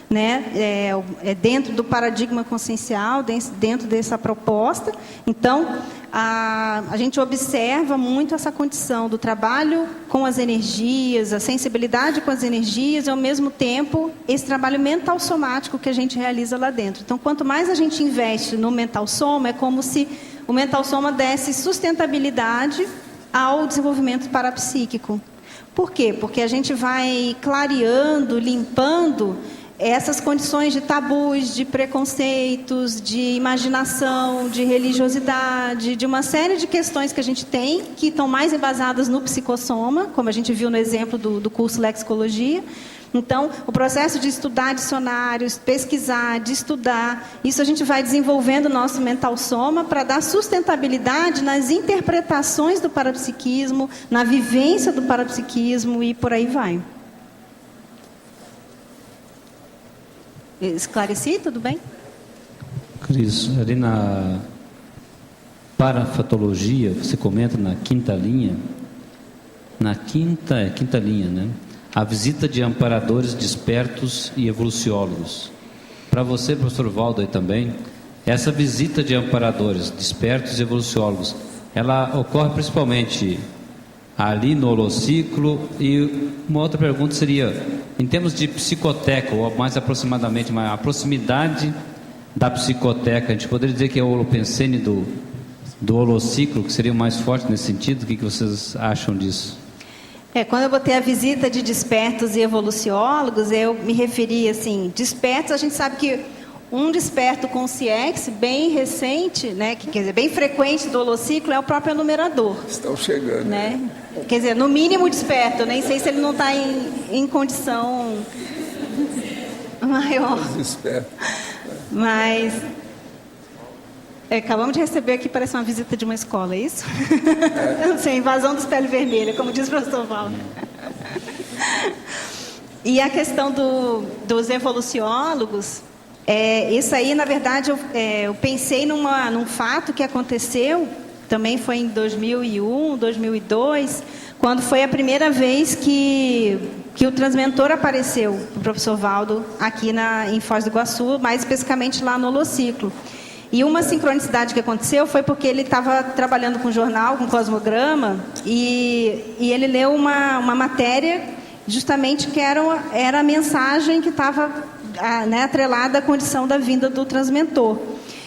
né, dentro do paradigma consciencial, dentro dessa proposta. Então, a gente observa muito essa condição do trabalho com as energias, a sensibilidade com as energias, e, ao mesmo tempo, esse trabalho mental somático que a gente realiza lá dentro. Então, quanto mais a gente investe no mental soma, é como se o mental soma desse sustentabilidade ao desenvolvimento parapsíquico. Por quê? Porque a gente vai clareando, limpando essas condições de tabus, de preconceitos, de imaginação, de religiosidade, de uma série de questões que a gente tem, que estão mais embasadas no psicossoma, como a gente viu no exemplo do curso Lexicologia. Então, o processo de estudar dicionários, pesquisar, de estudar, isso a gente vai desenvolvendo o nosso mental soma para dar sustentabilidade nas interpretações do parapsiquismo, na vivência do parapsiquismo e por aí vai. Esclareci, tudo bem? Cris, ali na parafatologia, você comenta na quinta linha, quinta linha, né? A visita de amparadores despertos e evoluciólogos. Para você, professor Valdo, aí também, essa visita de amparadores despertos e evoluciólogos ela ocorre principalmente ali no holociclo? E uma outra pergunta seria, em termos de psicoteca, ou mais aproximadamente, a proximidade da psicoteca, a gente poderia dizer que é o holopensene do holociclo, que seria o mais forte nesse sentido? O que vocês acham disso? Quando eu botei a visita de despertos e evoluciólogos, eu me referi assim, despertos, a gente sabe que um desperto com CIEX bem recente, né, quer dizer, bem frequente do holociclo é o próprio enumerador. Estão chegando. Né? Quer dizer, no mínimo desperto, nem sei se ele não está em condição maior. Desperto. Mas acabamos de receber aqui, parece uma visita de uma escola, é isso? Eu não sei, invasão dos pele vermelha, como diz o professor Valdo. E a questão dos evoluciólogos, isso aí, na verdade, eu pensei num fato que aconteceu, também foi em 2001, 2002, quando foi a primeira vez que o transmentor apareceu, o professor Valdo, aqui em Foz do Iguaçu, mais especificamente lá no holociclo. E uma sincronicidade que aconteceu foi porque ele estava trabalhando com jornal, com cosmograma, e ele leu uma matéria justamente que era a mensagem que estava atrelada à condição da vinda do transmentor.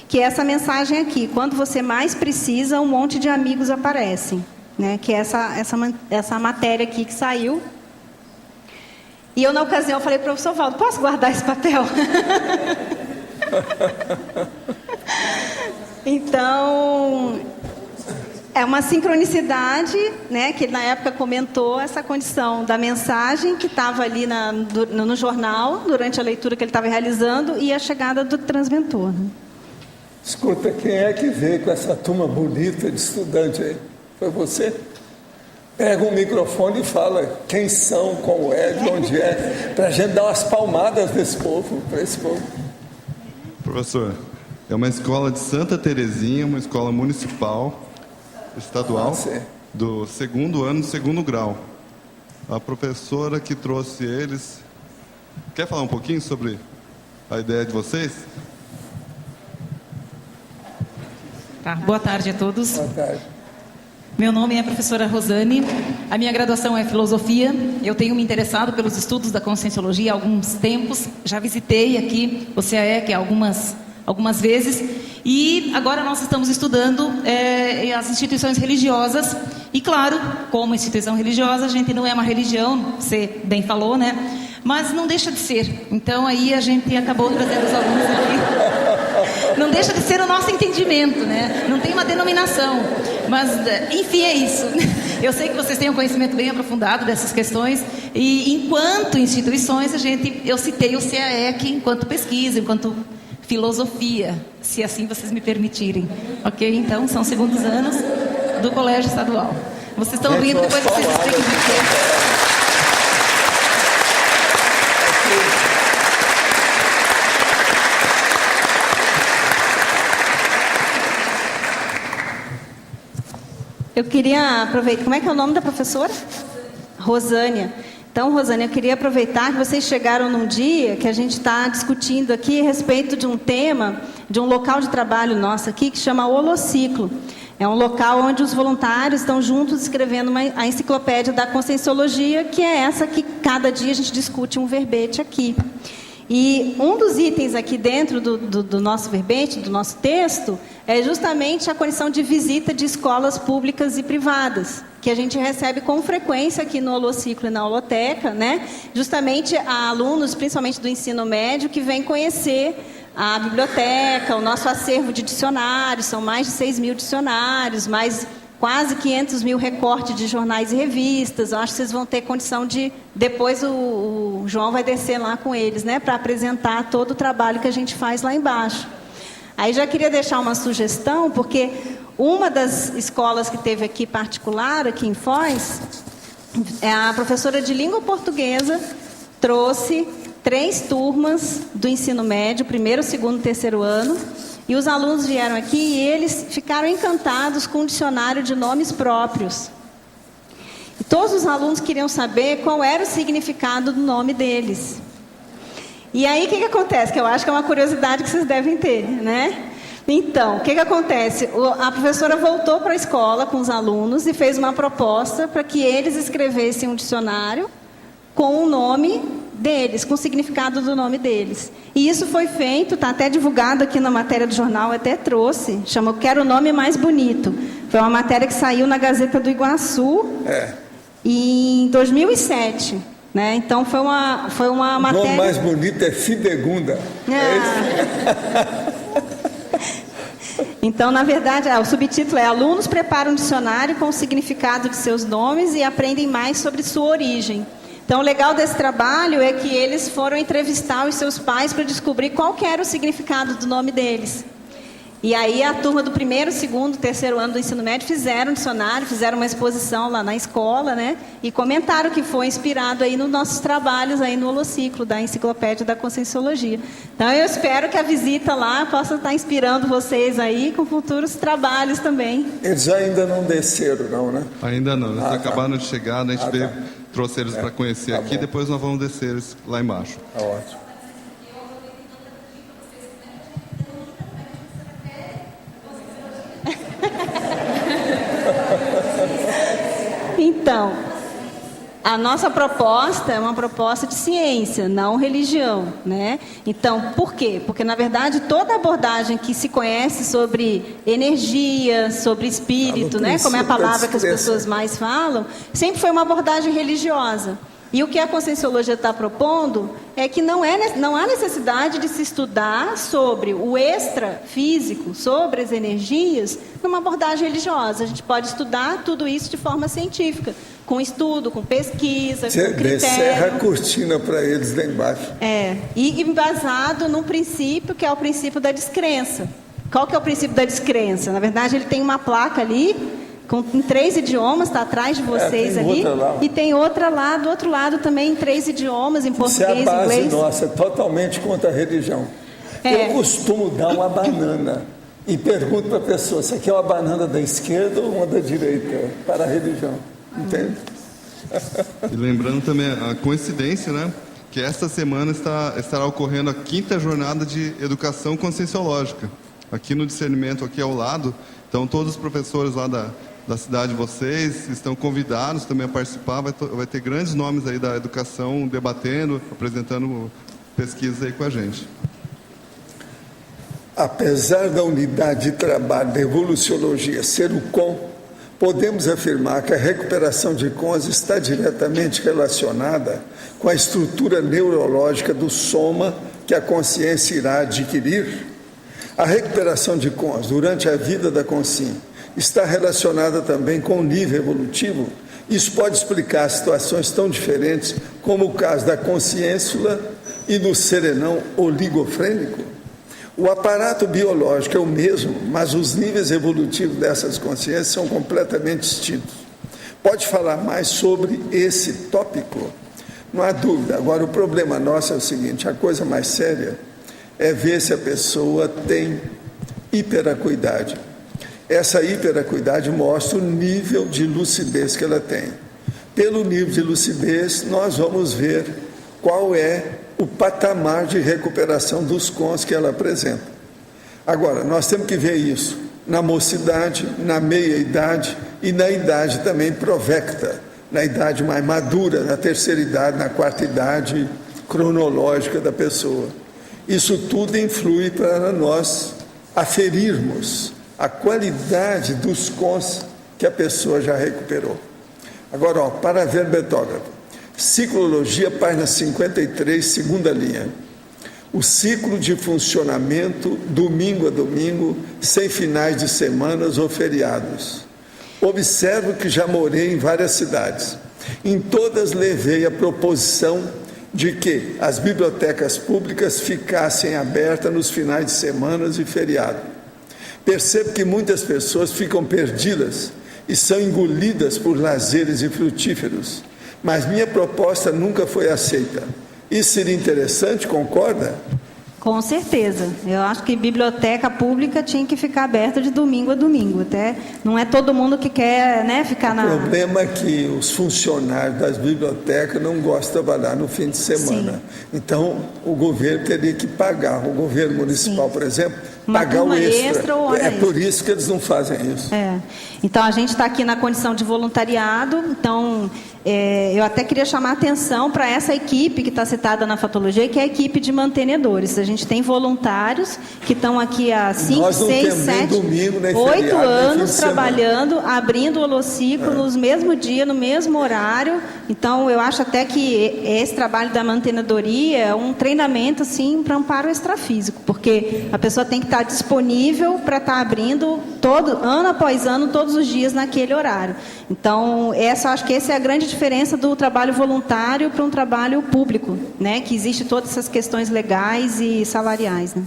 Que é essa mensagem aqui, quando você mais precisa, um monte de amigos aparecem. Né? Que é essa matéria aqui que saiu. E eu, na ocasião, falei para o professor Valdo, posso guardar esse papel? Então, é uma sincronicidade, né, que ele na época comentou essa condição da mensagem que estava ali no jornal, durante a leitura que ele estava realizando, e a chegada do transmentor. Né? Escuta, quem é que veio com essa turma bonita de estudante aí? Foi você? Pega um microfone e fala quem são, como é, de onde é, para a gente dar umas palmadas desse povo, para esse povo. Professor, é uma escola de Santa Terezinha, uma escola municipal, estadual, do segundo ano, segundo grau. A professora que trouxe eles, quer falar um pouquinho sobre a ideia de vocês? Tá, boa tarde a todos. Boa tarde. Meu nome é a professora Rosane, a minha graduação é filosofia, eu tenho me interessado pelos estudos da conscienciologia há alguns tempos, já visitei aqui o CAEC algumas vezes, e agora nós estamos estudando as instituições religiosas, e claro, como instituição religiosa, a gente não é uma religião, você bem falou, né? Mas não deixa de ser, então aí a gente acabou trazendo os alunos aqui. Não deixa de ser o nosso entendimento, né? Não tem uma denominação, mas enfim, é isso. Eu sei que vocês têm um conhecimento bem aprofundado dessas questões, e enquanto instituições, eu citei o CAEC enquanto pesquisa, enquanto filosofia, se assim vocês me permitirem, ok? Então, são segundos anos do Colégio Estadual. Vocês estão rindo, depois vocês explicam o Eu queria aproveitar... Como é que é o nome da professora? Rosânia. Então, Rosânia, eu queria aproveitar que vocês chegaram num dia que a gente está discutindo aqui a respeito de um tema, de um local de trabalho nosso aqui, que chama Holociclo. É um local onde os voluntários estão juntos escrevendo a enciclopédia da conscienciologia, que é essa que cada dia a gente discute um verbete aqui. E um dos itens aqui dentro do nosso verbete, do nosso texto, é justamente a condição de visita de escolas públicas e privadas, que a gente recebe com frequência aqui no Holociclo e na Holoteca, né? Justamente a alunos, principalmente do ensino médio, que vêm conhecer a biblioteca, o nosso acervo de dicionários, são mais de 6 mil dicionários, mais quase 500 mil recortes de jornais e revistas. Eu acho que vocês vão ter condição de... Depois o João vai descer lá com eles, né? Para apresentar todo o trabalho que a gente faz lá embaixo. Aí já queria deixar uma sugestão, porque uma das escolas que teve aqui particular, aqui em Foz, a professora de língua portuguesa trouxe 3 turmas do ensino médio, primeiro, segundo, terceiro ano, e os alunos vieram aqui e eles ficaram encantados com um dicionário de nomes próprios. E todos os alunos queriam saber qual era o significado do nome deles. E aí, o que acontece? Que eu acho que é uma curiosidade que vocês devem ter, né? Então, o que acontece? A professora voltou para a escola com os alunos e fez uma proposta para que eles escrevessem um dicionário com o nome deles, com o significado do nome deles. E isso foi feito, está até divulgado aqui na matéria do jornal, eu até trouxe, chama Quero o Nome Mais Bonito. Foi uma matéria que saiu na Gazeta do Iguaçu em 2007. Né? Então, foi uma matéria... O nome mais bonito é Fidegunda. Então, na verdade, o subtítulo é Alunos preparam um dicionário com o significado de seus nomes e aprendem mais sobre sua origem. Então, o legal desse trabalho é que eles foram entrevistar os seus pais para descobrir qual que era o significado do nome deles. E aí a turma do 1º, 2º, 3º ano do ensino médio fizeram um dicionário, fizeram uma exposição lá na escola, né? E comentaram que foi inspirado aí nos nossos trabalhos aí no holociclo da Enciclopédia da Conscienciologia. Então eu espero que a visita lá possa estar inspirando vocês aí com futuros trabalhos também. Eles ainda não desceram, não, né? Ainda não, eles acabaram de chegar, né? A gente trouxe eles para conhecer aqui, depois nós vamos descer eles lá embaixo. Tá ótimo. Então, a nossa proposta é uma proposta de ciência, não religião, né? Então, por quê? Porque, na verdade, toda abordagem que se conhece sobre energia, sobre espírito, né? Como é a palavra que as pessoas mais falam, sempre foi uma abordagem religiosa. E o que a Conscienciologia está propondo é que não há necessidade de se estudar sobre o extrafísico, sobre as energias, numa abordagem religiosa. A gente pode estudar tudo isso de forma científica, com estudo, com pesquisa, com critério. Descerra a cortina para eles lá embaixo. E embasado num princípio que é o princípio da descrença. Qual que é o princípio da descrença? Na verdade, ele tem uma placa ali, em 3 idiomas, está atrás de vocês ali. E tem outra lá, do outro lado também, em 3 idiomas, em português, inglês. Isso é a base inglês. nossa, totalmente contra a religião. Eu costumo dar uma banana e pergunto para a pessoa, você quer uma banana da esquerda ou uma da direita? Para a religião, entende? E lembrando também a coincidência, né? Que esta semana estará ocorrendo a 5ª jornada de educação conscienciológica. Aqui no discernimento, aqui ao lado, então todos os professores lá da cidade de vocês estão convidados também a participar. Vai ter grandes nomes aí da educação debatendo, apresentando pesquisas aí com a gente. Apesar da unidade de trabalho da evoluciologia ser o CON, podemos afirmar que a recuperação de CONs está diretamente relacionada com a estrutura neurológica do soma que a consciência irá adquirir. A recuperação de CONs durante a vida da consciência está relacionada também com o nível evolutivo. Isso pode explicar situações tão diferentes como o caso da consciênsula e do serenão oligofrênico. O aparato biológico é o mesmo, mas os níveis evolutivos dessas consciências são completamente distintos. Pode falar mais sobre esse tópico? Não há dúvida. Agora, o problema nosso é o seguinte, a coisa mais séria é ver se a pessoa tem hiperacuidade. Essa hiperacuidade mostra o nível de lucidez que ela tem. Pelo nível de lucidez, nós vamos ver qual é o patamar de recuperação dos CONs que ela apresenta. Agora, nós temos que ver isso na mocidade, na meia-idade e na idade também provecta, na idade mais madura, na terceira idade, na 4ª idade cronológica da pessoa. Isso tudo influi para nós aferirmos a qualidade dos CONs que a pessoa já recuperou. Agora, para ver betógrafo, Ciclologia, página 53, 2ª linha. O ciclo de funcionamento, domingo a domingo, sem finais de semanas ou feriados. Observo que já morei em várias cidades. Em todas levei a proposição de que as bibliotecas públicas ficassem abertas nos finais de semanas e feriado. Percebo que muitas pessoas ficam perdidas e são engolidas por lazeres e frutíferos, mas minha proposta nunca foi aceita. Isso seria interessante, concorda? Com certeza. Eu acho que biblioteca pública tinha que ficar aberta de domingo a domingo. Até não é todo mundo que quer, né, ficar na... O problema é que os funcionários das bibliotecas não gostam de trabalhar no fim de semana. Sim. Então, o governo teria que pagar. O governo municipal, por exemplo, uma pagar turma o extra ou hora extra. Por isso que eles não fazem isso. Então, a gente está aqui na condição de voluntariado. Então, eu até queria chamar a atenção para essa equipe que está citada na fatologia, que é a equipe de mantenedores. A gente tem voluntários que estão aqui há 5, 6, 7, 8 anos trabalhando, abrindo o holociclo no mesmo dia, no mesmo horário. Então, eu acho até que esse trabalho da mantenedoria é um treinamento assim, para amparo extrafísico, porque a pessoa tem que estar disponível para estar abrindo ano após ano, todos os dias naquele horário. Então, acho que essa é a grande diferença do trabalho voluntário para um trabalho público, né? Que existe todas essas questões legais e salariais, né?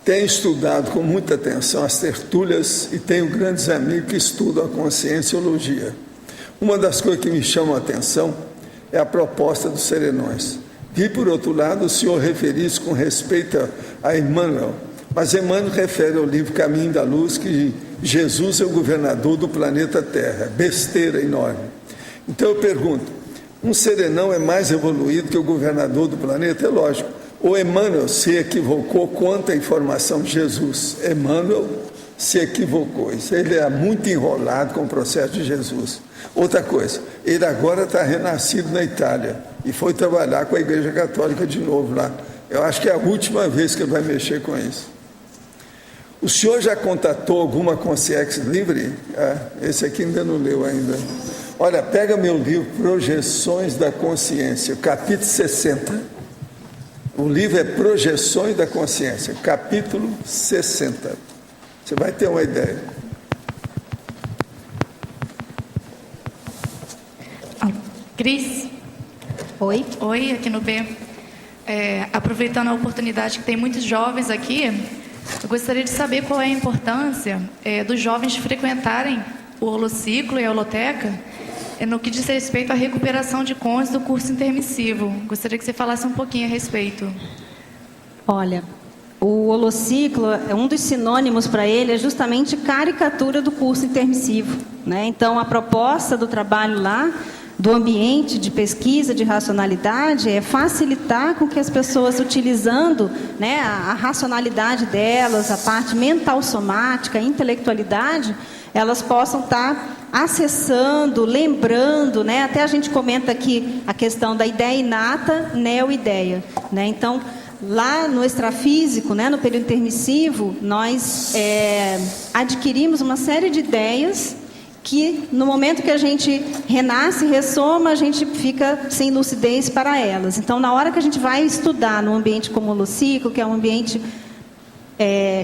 Tenho estudado com muita atenção as tertúlias e tenho grandes amigos que estudam a conscienciologia. Uma das coisas que me chamam a atenção é a proposta dos serenões. Vi, por outro lado, o senhor referir-se com respeito a Emmanuel, mas Emmanuel refere ao livro Caminho da Luz que Jesus é o governador do planeta Terra. Besteira enorme. Então eu pergunto, um serenão é mais evoluído que o governador do planeta? É lógico. O Emmanuel se equivocou quanto à informação de Jesus. Emmanuel se equivocou. Ele é muito enrolado com o processo de Jesus. Outra coisa, ele agora está renascido na Itália e foi trabalhar com a Igreja Católica de novo lá. Eu acho que é a última vez que ele vai mexer com isso. O senhor já contatou alguma consciência livre? Esse aqui ainda não leu ainda. Olha, pega meu livro Projeções da Consciência, capítulo 60. O livro é Projeções da Consciência, capítulo 60. Você vai ter uma ideia. Cris? Oi. Oi, aqui no B. Aproveitando a oportunidade que tem muitos jovens aqui, eu gostaria de saber qual é a importância dos jovens frequentarem o holociclo e a holoteca no que diz respeito à recuperação de cons do curso intermissivo. Gostaria que você falasse um pouquinho a respeito. Olha, o holociclo, um dos sinônimos para ele é justamente caricatura do curso intermissivo, né? Então, a proposta do trabalho lá, do ambiente de pesquisa, de racionalidade, é facilitar com que as pessoas, utilizando, né, a racionalidade delas, a parte mental somática, a intelectualidade, elas possam estar acessando, lembrando, né? Até a gente comenta aqui a questão da ideia inata, neo-ideia, né? Então, lá no extrafísico, né, no período intermissivo, nós adquirimos uma série de ideias que no momento que a gente renasce, ressoma, a gente fica sem lucidez para elas. Então, na hora que a gente vai estudar num ambiente como o holociclo, que é um ambiente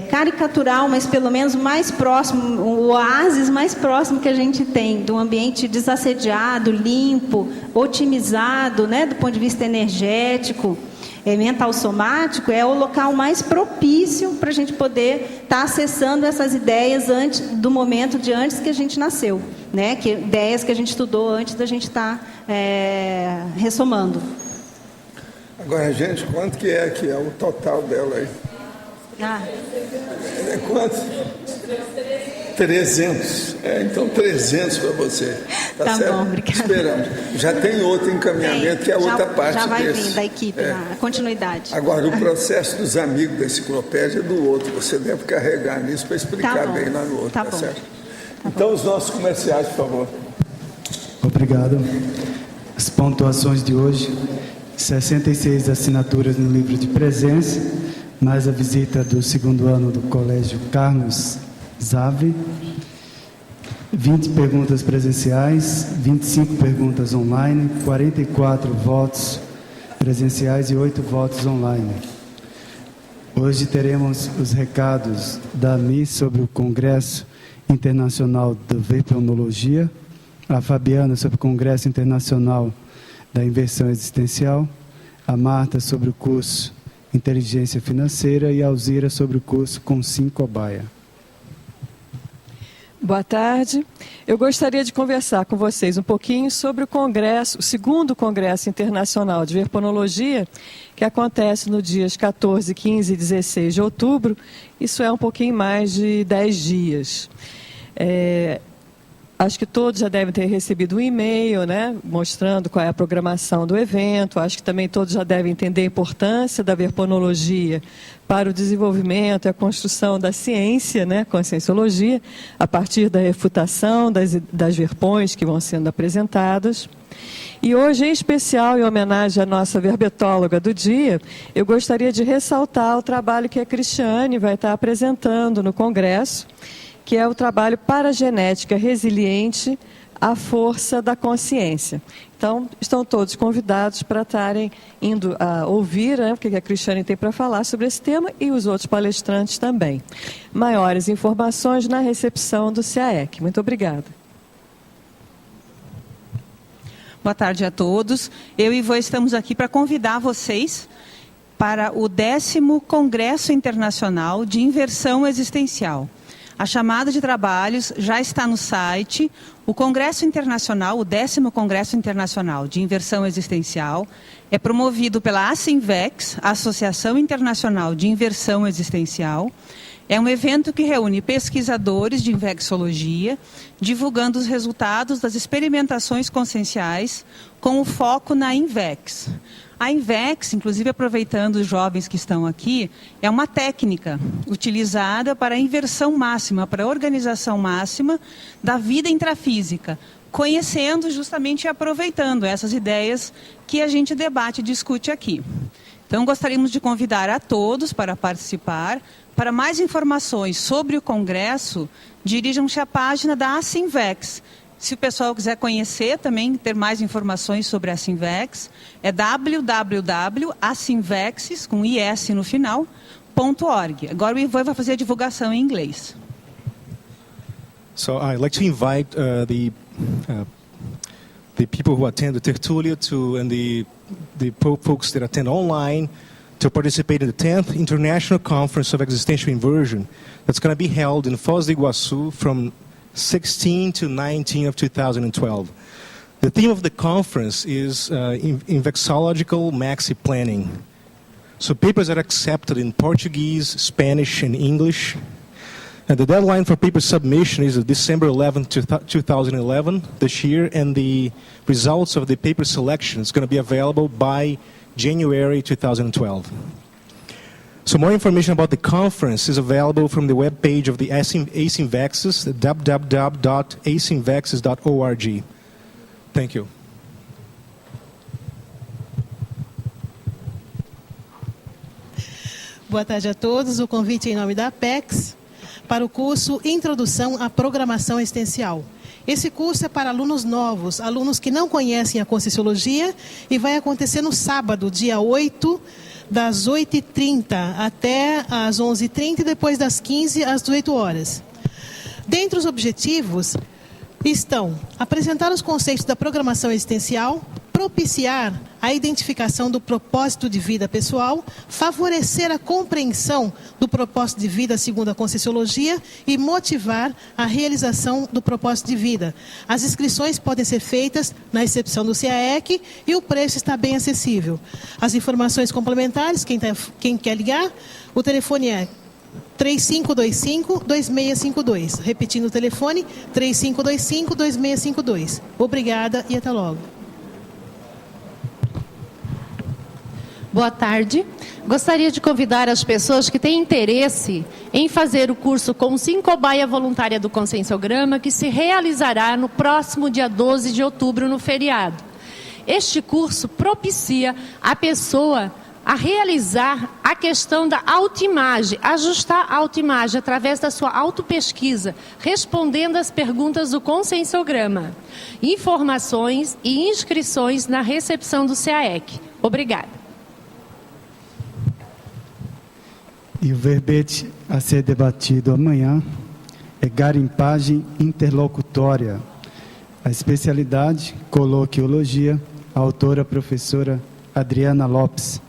caricatural, mas pelo menos mais próximo, o oásis mais próximo que a gente tem de um ambiente desassediado, limpo, otimizado, né, do ponto de vista energético, mental somático, é o local mais propício para a gente poder estar acessando essas ideias antes do momento de antes que a gente nasceu, né? Ideias que a gente estudou antes da gente estar ressomando. Agora, gente, quanto que é o total dela aí? É quanto? 300. Então 300 para você. Tá certo? Bom, obrigada. Esperamos. Já tem outro encaminhamento, que é outra parte já vai desse. vir da equipe, a continuidade. Agora, o processo dos amigos da enciclopédia é do outro. Você deve carregar nisso para explicar bem lá no outro, tá certo? Então, os nossos comerciais, por favor. Obrigado. As pontuações de hoje: 66 assinaturas no livro de presença, mais a visita do segundo ano do Colégio Carlos Zave, 20 perguntas presenciais, 25 perguntas online, 44 votos presenciais e 8 votos online. Hoje teremos os recados da MIS sobre o Congresso Internacional da Verponologia, a Fabiana sobre o Congresso Internacional da Inversão Existencial, a Marta sobre o curso Inteligência Financeira e a Alzira sobre o curso Consim Cobaia. Boa tarde. Eu gostaria de conversar com vocês um pouquinho sobre o Congresso, o segundo Congresso Internacional de Verponologia, que acontece nos dias 14, 15 e 16 de outubro. Isso é um pouquinho mais de 10 dias. Acho que todos já devem ter recebido um e-mail, né, mostrando qual é a programação do evento. Acho que também todos já devem entender a importância da verponologia para o desenvolvimento e a construção da ciência, né, conscienciologia, a partir da refutação das verpões que vão sendo apresentadas. E hoje, em especial, em homenagem à nossa verbetóloga do dia, eu gostaria de ressaltar o trabalho que a Cristiane vai estar apresentando no Congresso, que é o trabalho Paragenética Resiliente, a Força da Consciência. Então, estão todos convidados para estarem indo a ouvir, né, o que a Cristiane tem para falar sobre esse tema e os outros palestrantes também. Maiores informações na recepção do CAEC. Muito obrigada. Boa tarde a todos. Eu e Ivan estamos aqui para convidar vocês para o 10º Congresso Internacional de Inversão Existencial. A chamada de trabalhos já está no site. O Congresso Internacional, o 10º Congresso Internacional de Inversão Existencial, é promovido pela Asinvex, Associação Internacional de Inversão Existencial. É um evento que reúne pesquisadores de infecciologia, divulgando os resultados das experimentações conscienciais com o foco na INVEX. A INVEX, inclusive aproveitando os jovens que estão aqui, é uma técnica utilizada para a inversão máxima, para a organização máxima da vida intrafísica, conhecendo justamente e aproveitando essas ideias que a gente debate e discute aqui. Então, gostaríamos de convidar a todos para participar. Para mais informações sobre o Congresso, dirijam-se à página da Asinvex. Se o pessoal quiser conhecer também, ter mais informações sobre a Asinvex, é www.asinvex, com IS no final, .org. Agora o Ivan vai fazer a divulgação em inglês. So I'd like to invite the people who attend the tertulia and the folks that attend online to participate in the 10th International Conference of Existential Inversion that's going to be held in Foz do Iguaçu from 16 to 19 of 2012. The theme of the conference is Infecciological Maxi Planning. So papers are accepted in Portuguese, Spanish, and English. And the deadline for paper submission is December 11, 2011, this year, and the results of the paper selection is going to be available by January 2012. So more information about the conference is available from the webpage of the Asinvexes, www.asinvexes.org. Thank you. Boa tarde a todos. O convite em nome da Apex para o curso Introdução à Programação Existencial. Esse curso é para alunos novos, alunos que não conhecem a Conscienciologia, e vai acontecer no sábado, dia 8, das 8h30 até às 11h30 e depois das 15 às 18 horas. Dentre os objetivos estão apresentar os conceitos da programação existencial, propiciar a identificação do propósito de vida pessoal, favorecer a compreensão do propósito de vida segundo a Conscienciologia e motivar a realização do propósito de vida. As inscrições podem ser feitas na recepção do CAEC e o preço está bem acessível. As informações complementares, quem quer ligar, o telefone é 3525-2652. Repetindo o telefone, 3525-2652. Obrigada e até logo. Boa tarde. Gostaria de convidar as pessoas que têm interesse em fazer o curso com Cobaia Voluntária do Conscienciograma, que se realizará no próximo dia 12 de outubro, no feriado. Este curso propicia a pessoa a realizar a questão da autoimagem, ajustar a autoimagem através da sua autopesquisa, respondendo às perguntas do Conscienciograma. Informações e inscrições na recepção do CAEC. Obrigada. E o verbete a ser debatido amanhã é garimpagem interlocutória. A especialidade, coloquiologia, a autora, professora Adriana Lopes.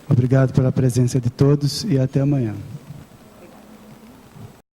Obrigado pela presença de todos e até amanhã.